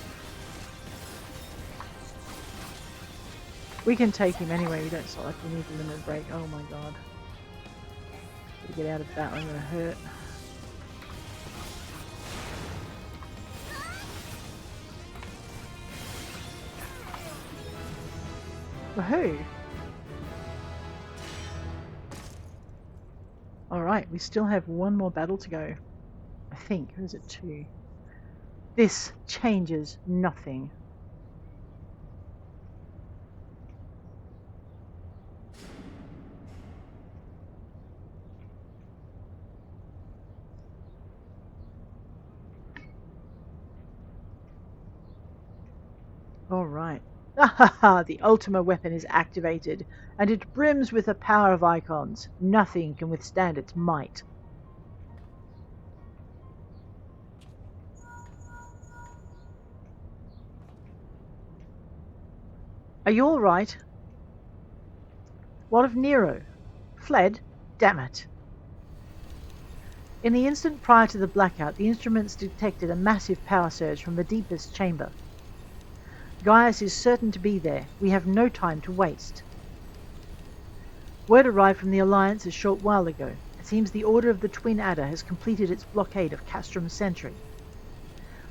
We can take him anyway, we don't start like we need the limit break. Oh my god. Gotta get out of that, I'm gonna hurt. Woohoo! Alright, we still have one more battle to go. I think, or is it 2? This changes nothing. Alright. Ahaha! The Ultima weapon is activated, and it brims with the power of icons. Nothing can withstand its might. Are you alright? What of Nero? Fled? Damn it. In the instant prior to the blackout, the instruments detected a massive power surge from the deepest chamber. Gaius is certain to be there. We have no time to waste. Word arrived from the Alliance a short while ago. It seems the Order of the Twin Adder has completed its blockade of Castrum's Sentry.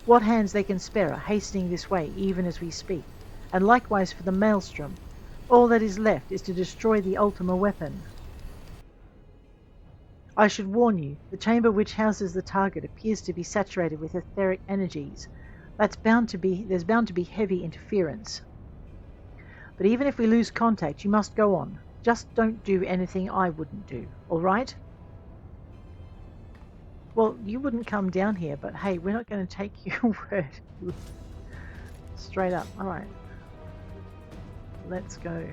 What hands they can spare are hastening this way even as we speak, and likewise for the Maelstrom. All that is left is to destroy the Ultima weapon. I should warn you, the chamber which houses the target appears to be saturated with etheric energies. There's bound to be heavy interference. But even if we lose contact, you must go on. Just don't do anything I wouldn't do, alright? Well, you wouldn't come down here, but hey, we're not going to take your word. Straight up, alright. Let's go.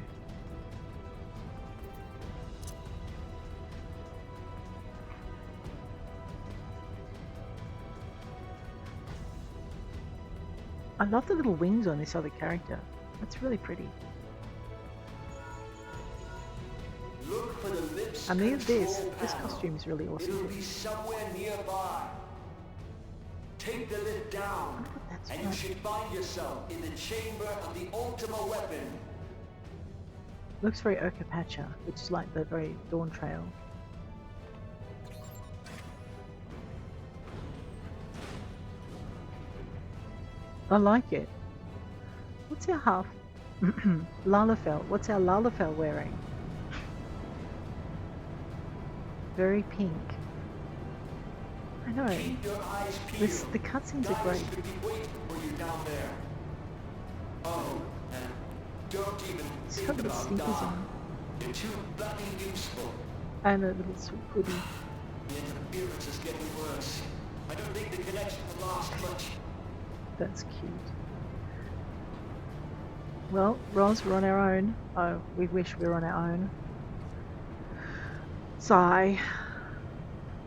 I love the little wings on this other character. That's really pretty. And this costume is really awesome. It'll be somewhere nearby. Take the lid down, and you should find yourself in the chamber of the Ultima weapon. Looks very Urkapacha, which is like the very Dawn Trail. I like it. What's our half? Lalafell. What's our Lalafell wearing? Very pink. I know. The cutscenes are great. Oh, and don't even It's got little sneakers on. They're too bloody useful. And a little sweet hoodie. The interference is getting worse. I don't think the connection will last much. That's cute. Well, Ros, we're on our own. Oh, we wish we were on our own. Sigh.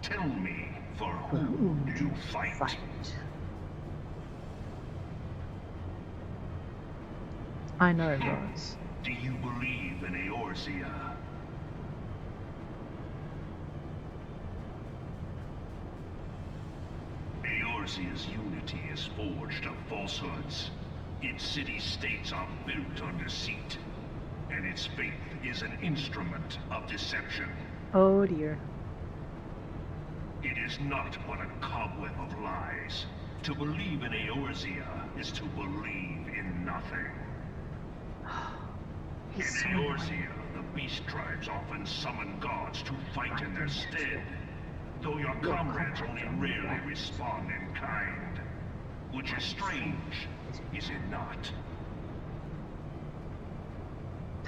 Tell me, for whom do you fight? I know, Ros. Do you believe in Eorzea? Eorzea's unity is forged of falsehoods. Its city-states are built on deceit, and its faith is an instrument of deception. Oh dear. It is not but a cobweb of lies. To believe in Eorzea is to believe in nothing. He's so In Eorzea, the the beast tribes often summon gods to fight in their stead, though your comrades only rarely respond in kind. Which is strange, is it not?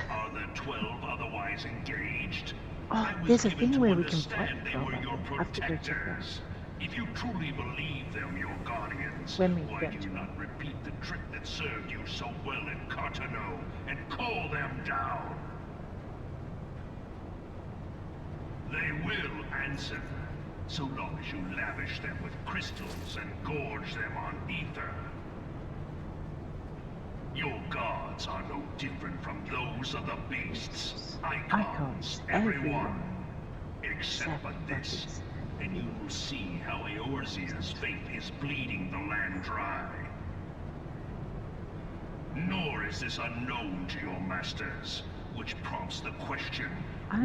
Are the 12 otherwise engaged? Oh, there's a thing where we can fight. They were your protectors. If you truly believe them your guardians, When we why get do to you not repeat the trick that served you so well in Cartano and call them down? They will answer, so long as you lavish them with crystals and gorge them on ether. Your gods are no different from those of the beasts. Icons, everyone. Except for this, and you will see how Eorzea's faith is bleeding the land dry. Nor is this unknown to your masters, which prompts the question,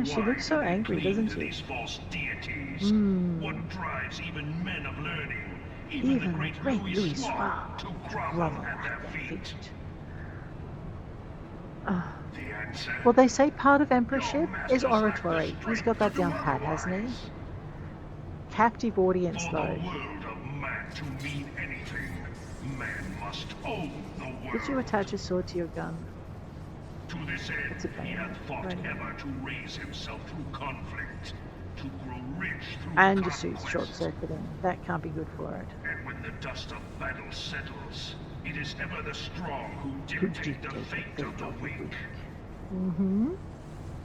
she looks so angry, doesn't she? These false deities? What drives even men of learning, even the great Louis Suave, to grovel at their feet? The answer? Well, they say part of emperorship is oratory. He's got that down pat, hasn't he? Captive audience, For though. the world of man to mean anything, man must own the world. Did you attach a sword to your gun? To this It's a end, he pain. hath fought Right. ever to raise himself through conflict, to grow rich through And your conquest. suit's short-circuiting. That can't be good for it. And when the dust of battle settles, it is ever the strong who dictate the fate of the weak. Mm-hmm.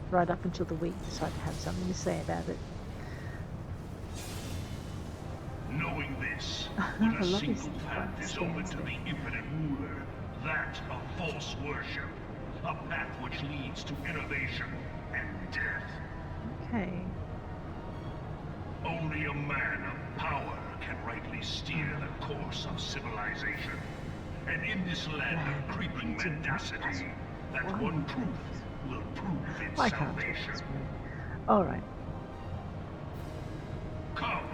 Right up until the weak decide to have something to say about it. Knowing this, I when a love single his path is stance open to there. the infinite ruler, that of false worship, a path which leads to innovation and death. Okay. Only a man of power can rightly steer the course of civilization. And in this land of creeping mendacity, that one truth will prove its I can't take salvation. this one. Alright. Come,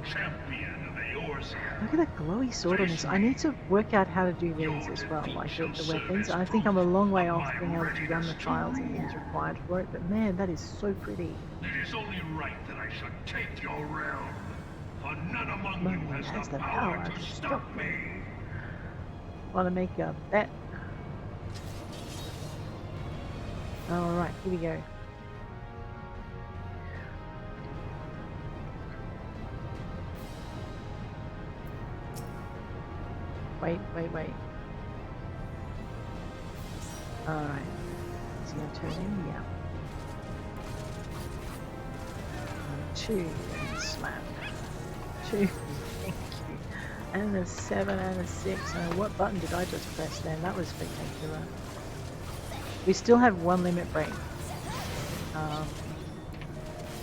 champion of Eorzea. Look at that glowy sword on this. I need to work out how to do these as well, like the weapons. I think I'm a long way off being able to run the trials and things required for it, but man, that is so pretty. It is only right that I should take your realm, for none among None you has the the power power to stop me. Want to make a bet? Alright, here we go. Wait. Alright. Is he going to turn in? Yeah. 2 and slap. 2. Thank you. And a 7 and a 6. What button did I just press then? That was spectacular. We still have 1 limit break.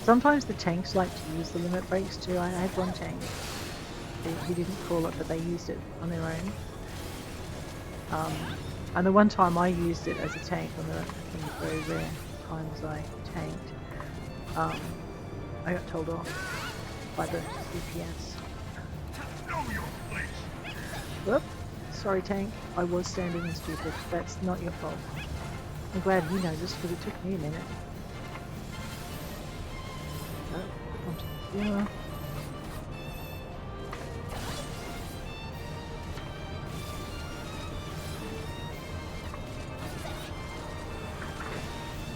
Sometimes the tanks like to use the limit breaks too. I had one tank. He didn't call it, but they used it on their own. And the one time I used it as a tank, on the very rare times I tanked, I got told off by the DPS. Know your place. Whoop! Sorry tank, I was standing and stupid. That's not your fault. I'm glad you noticed, because it took me a minute. Oh, onto the floor.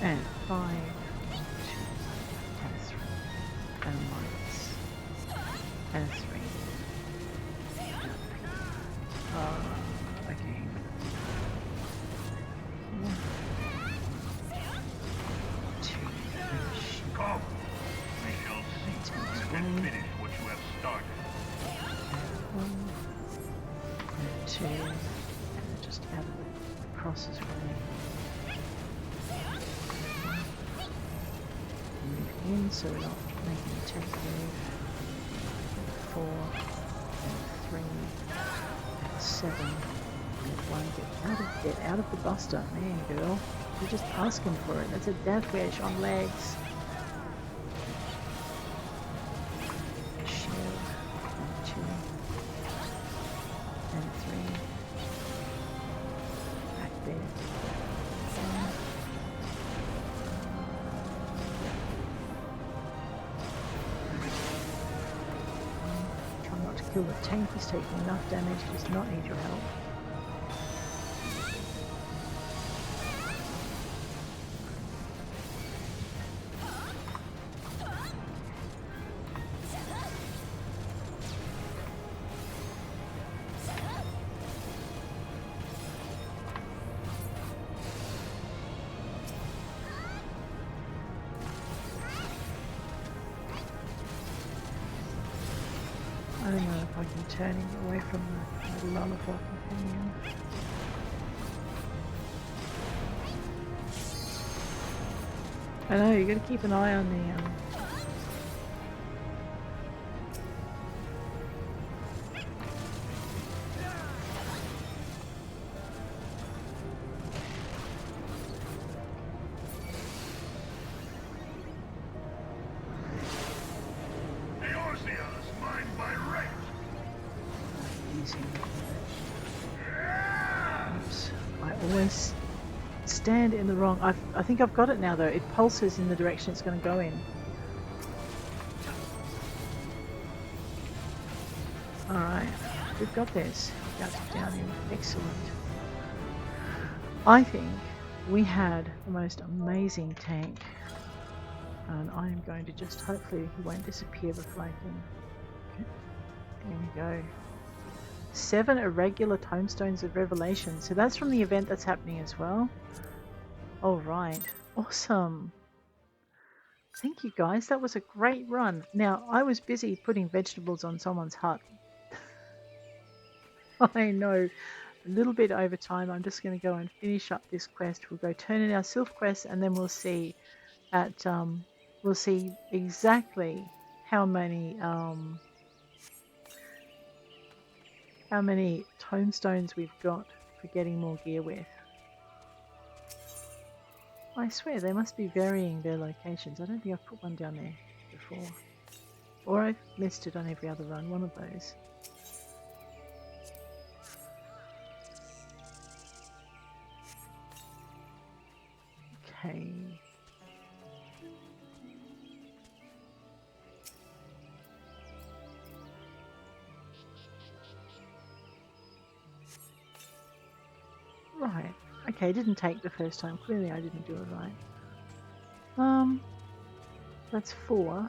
And 5, 2, and a 3, and a minus, and a 3. Okay. Yeah. 2, Come, we shall see you can finish what you have started. 1, and 2, and just out of the crosses way. Move in so we're not making a attack move. 4 and 3 and 7 and 1. Get out of the buster, man, girl. You're just asking for it. That's a death wish on legs. Shield and 2 and 3. Back there. feel the tank is taking enough damage, he does not need your help. I don't know if I can turn him away from the lollipop companion. I know, you gotta keep an eye on the Oops. I always stand in the wrong... I think I've got it now though. It pulses in the direction it's going to go in. Alright, we've got this. Got it down in. Excellent. I think we had the most amazing tank. And I am going to just... hopefully he won't disappear before I can... Okay. There we go. 7 irregular tomestones of revelation. So that's from the event that's happening as well. Alright. Awesome. Thank you guys. That was a great run. Now, I was busy putting vegetables on someone's hut. I know. A little bit over time. I'm just going to go and finish up this quest. We'll go turn in our Sylph quest and then we'll see at we'll see exactly how many tomestones we've got for getting more gear with. I swear they must be varying their locations. I don't think I've put one down there before. Or I've missed it on every other run, one of those. Okay. Right. Okay, didn't take the first time. Clearly I didn't do it right. That's 4. I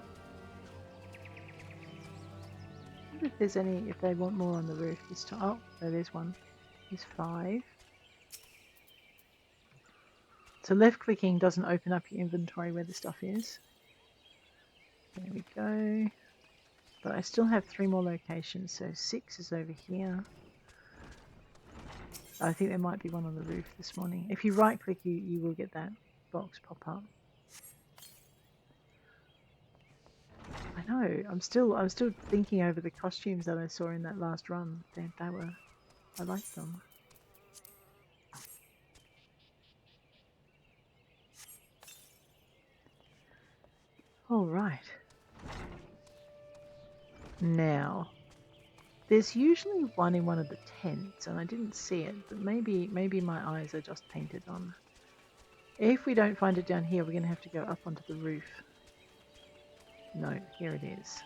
wonder if there's any, if they want more on the roof this time. Oh, there's one. There's 5. So left clicking doesn't open up your inventory where the stuff is. There we go. But I still have 3 more locations, so 6 is over here. I think there might be one on the roof this morning. If you right click, you will get that box pop up. I know, I'm still thinking over the costumes that I saw in that last run. I liked them. Alright. Now, there's usually one in one of the tents, and I didn't see it, but maybe my eyes are just painted on. If we don't find it down here, we're going to have to go up onto the roof. No, here it is.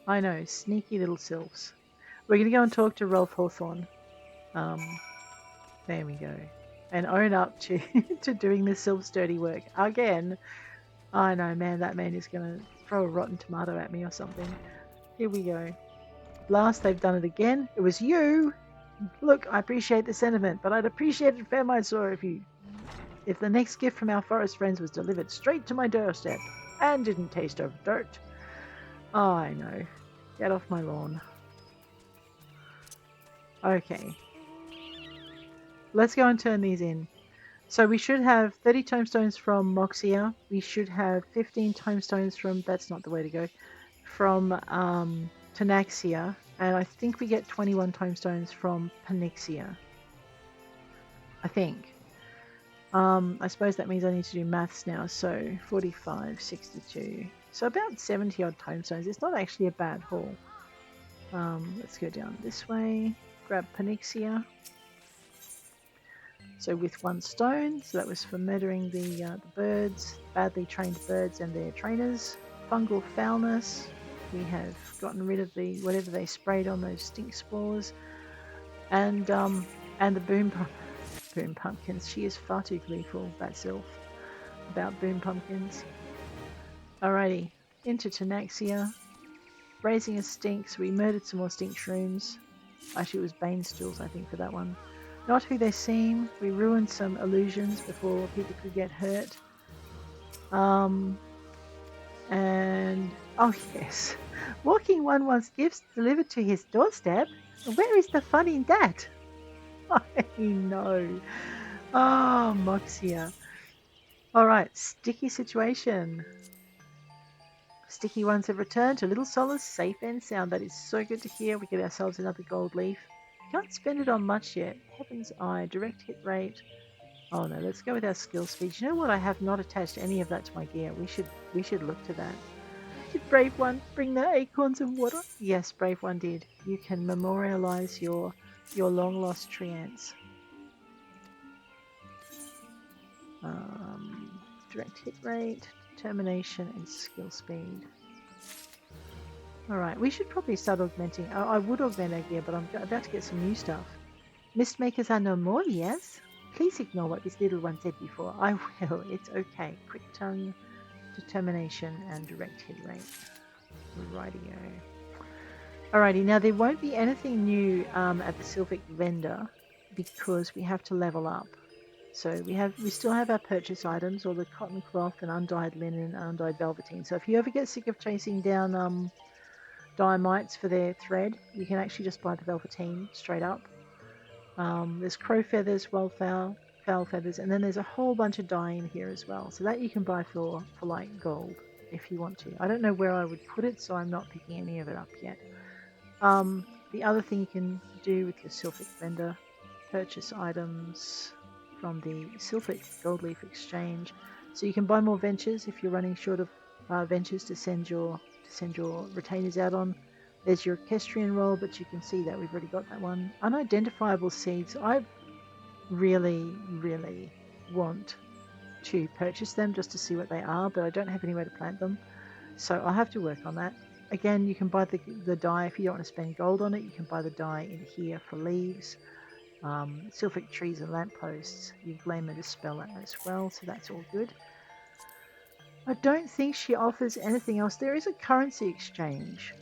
I know, sneaky little sylphs. We're going to go and talk to Rolf Hawthorne. There we go. And own up to, to doing the sylph's dirty work. Again, I know, man, that man is going to throw a rotten tomato at me or something. Here we go. Blast, they've done it again. It was you! Look, I appreciate the sentiment, but I'd appreciate it fair mind sore if the next gift from our forest friends was delivered straight to my doorstep and didn't taste of dirt. Oh, I know. Get off my lawn. Okay. Let's go and turn these in. So we should have 30 tomestones from Moxia. We should have 15 tomestones from, that's not the way to go, from Tonaxia. And I think we get 21 tomestones from Ponnixia. I think. I suppose that means I need to do maths now. So 45, 62. So about 70 odd tomestones. It's not actually a bad haul. Let's go down this way. Grab Ponnixia. So with 1 stone, so that was for murdering the birds, badly trained birds and their trainers. Fungal Foulness, We have gotten rid of the whatever they sprayed on those stink spores, and the boom pumpkins. She is far too gleeful, that Sylph, about boom pumpkins. Alrighty, into Tonaxia. Raising a stink, so we murdered some more stink shrooms. Actually, it was Bane stools, I think, for that one. Not who they seem. We ruined some illusions before people could get hurt. And oh yes, walking one wants gifts delivered to his doorstep. Where is the fun in that? I know. Oh, Moxia. All right, sticky situation. Sticky ones have returned to Little Solace safe and sound. That is so good to hear. We get ourselves another gold leaf. Can't spend it on much yet. Heaven's Eye, direct hit rate. Oh no, let's go with our skill speed. You know what? I have not attached any of that to my gear. We should look to that. Did Brave One bring the acorns and water? Yes, Brave One did. You can memorialize your long lost treants. Direct hit rate, determination, and skill speed. Alright, we should probably start augmenting. I would augment our gear, but I'm about to get some new stuff. Mistmakers are no more, yes? Please ignore what this little one said before. I will, it's okay. Quick tongue, determination, and direct hit rate. Rightio. Alrighty, now there won't be anything new at the Sylphic vendor because we have to level up. So we still have our purchase items, all the cotton cloth and undyed linen and undyed velveteen. So if you ever get sick of chasing down diamites for their thread, you can actually just buy the velveteen straight up. There's crow feathers, fowl feathers, and then there's a whole bunch of dye in here as well. So that you can buy for like gold if you want to. I don't know where I would put it, so I'm not picking any of it up yet. The other thing you can do with your Sylphic vendor, purchase items from the Sylphic Gold Leaf Exchange. So you can buy more ventures if you're running short of ventures to send your retainers out on. There's your equestrian roll, but you can see that we've already got that one. Unidentifiable seeds. I really, really want to purchase them just to see what they are, but I don't have anywhere to plant them. So I'll have to work on that. Again, you can buy the dye if you don't want to spend gold on it. You can buy the dye in here for leaves. Sylphic trees and lampposts, you blame and dispel it as well, so that's all good. I don't think she offers anything else. There is a currency exchange.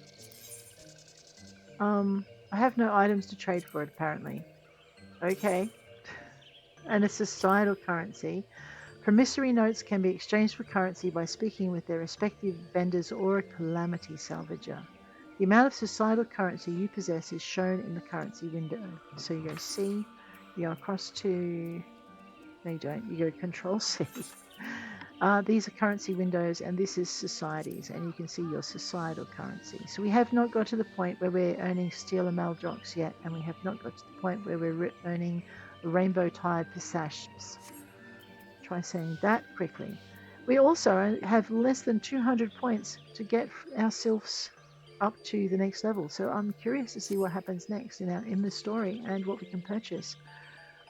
I have no items to trade for it, apparently. Okay. And a societal currency. Promissory notes can be exchanged for currency by speaking with their respective vendors or a calamity salvager. The amount of societal currency you possess is shown in the currency window. So you go C, you go across to... No, you don't. You go Control C. These are currency windows, and this is societies, and you can see your societal currency. So we have not got to the point where we're earning steel and maldrox yet, and we have not got to the point where we're earning rainbow-tied pistaches. Try saying that quickly. We also have less than 200 points to get our sylphs up to the next level, so I'm curious to see what happens next in this story and what we can purchase.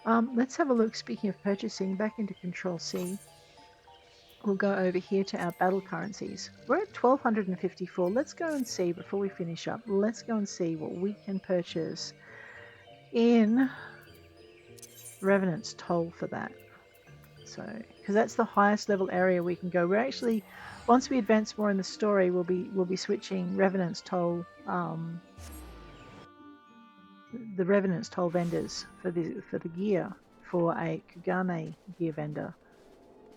Let's have a look. Speaking of purchasing, back into Control C. We'll go over here to our battle currencies. We're at 1254. Let's go and see before we finish up. Let's go and see what we can purchase in Revenant's Toll for that. So, because that's the highest level area we can go. We're actually, once we advance more in the story, we'll be switching Revenant's Toll, the Revenant's Toll vendors for the gear for a Kugane gear vendor.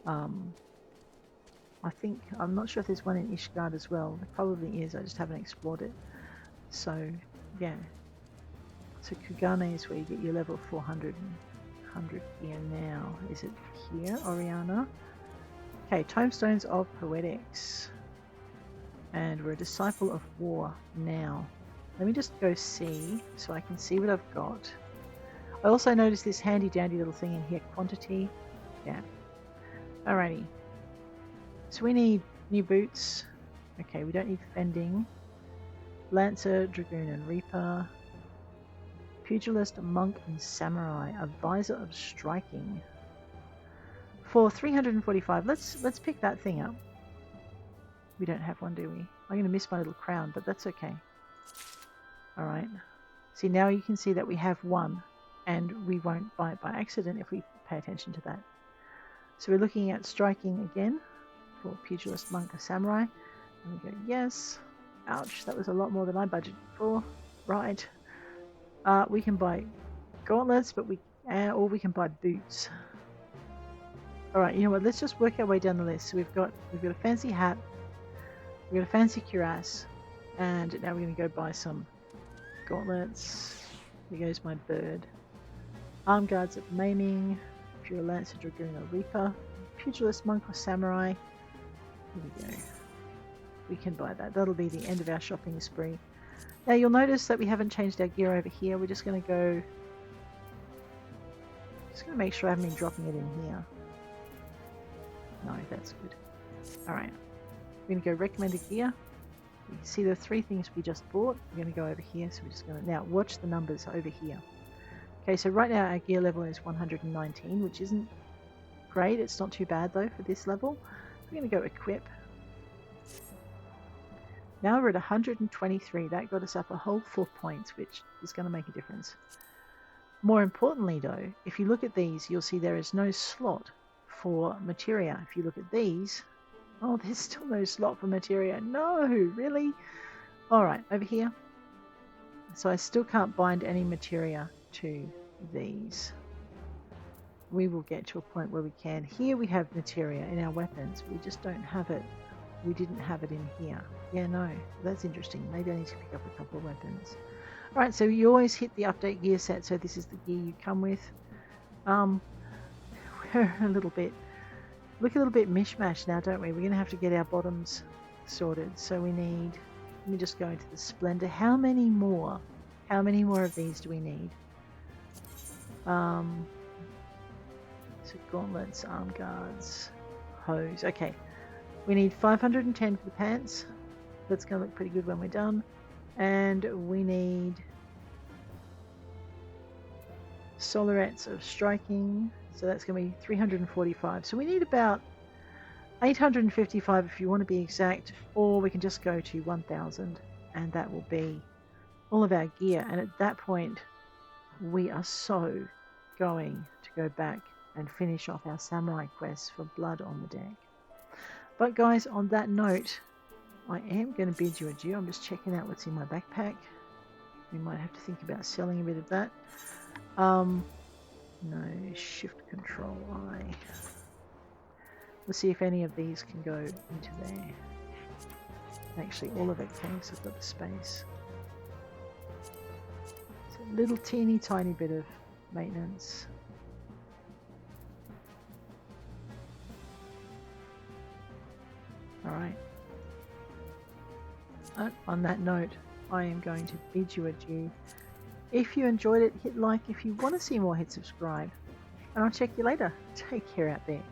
I'm not sure if there's one in Ishgard as well. There probably is. I just haven't explored it. So yeah. So Kugane is where you get your level 400 gear now. Is it here, Oriana? Okay, Tomestomes of Poetics. And we're a Disciple of War now. Let me just go see so I can see what I've got. I also noticed this handy dandy little thing in here, quantity. Yeah. Alrighty. So we need new boots. Okay, we don't need fending. Lancer, Dragoon and Reaper. Pugilist, Monk and Samurai. Advisor of Striking. For 345, let's pick that thing up. We don't have one, do we? I'm going to miss my little crown, but that's okay. Alright. See, now you can see that we have one, and we won't buy it by accident if we pay attention to that. So we're looking at striking again for Pugilist, Monk, or Samurai. And we go, yes. Ouch, that was a lot more than I budgeted for. Right. We can buy gauntlets, but or we can buy boots. Alright, you know what, let's just work our way down the list. So we've got a fancy hat, we've got a fancy cuirass, and now we're going to go buy some gauntlets. Here goes my bird. Arm guards of maiming, pure lancer, dragoon, or reaper, pugilist, monk, or samurai. Here we go. We can buy that. That'll be the end of our shopping spree. Now you'll notice that we haven't changed our gear over here. We're just going to go. Just going to make sure I haven't been dropping it in here. No, that's good. Alright. We're going to go recommended gear. You can see the 3 things we just bought. We're going to go over here. So we're just going to now watch the numbers over here. Okay, so right now our gear level is 119, which isn't great. It's not too bad though for this level. We're going to go equip. Now we're at 123. That got us up a whole 4 points, which is going to make a difference. More importantly though, if you look at these, you'll see there is no slot for materia. If you look at these, oh, there's still no slot for materia. No, really? Alright, over here. So I still can't bind any materia to these. We will get to a point where we can. Here we have materia in our weapons. We just don't have it. We didn't have it in here. Yeah, no, that's interesting. Maybe I need to pick up a couple of weapons. Alright, so you always hit the update gear set, so this is the gear you come with. We're a little bit mishmash now, don't we? We're going to have to get our bottoms sorted. So we need, let me just go into the Splendor. How many more of these do we need? So gauntlets, arm guards, hose. Okay, we need 510 for the pants. That's going to look pretty good when we're done. And we need solarettes of striking. So that's going to be 345. So we need about 855 if you want to be exact, or we can just go to 1000 and that will be all of our gear. And at that point, we are so going to go back and finish off our samurai quests for blood on the deck. But guys, on that note, I am going to bid you adieu. I'm just checking out what's in my backpack. We might have to think about selling a bit of that. No, shift control I. Let's see if any of these can go into there. Actually, all of it can, because I've got the space. It's a little teeny tiny bit of maintenance. Alright. On that note, I am going to bid you adieu. If you enjoyed it, hit like. If you want to see more, hit subscribe. And I'll check you later. Take care out there.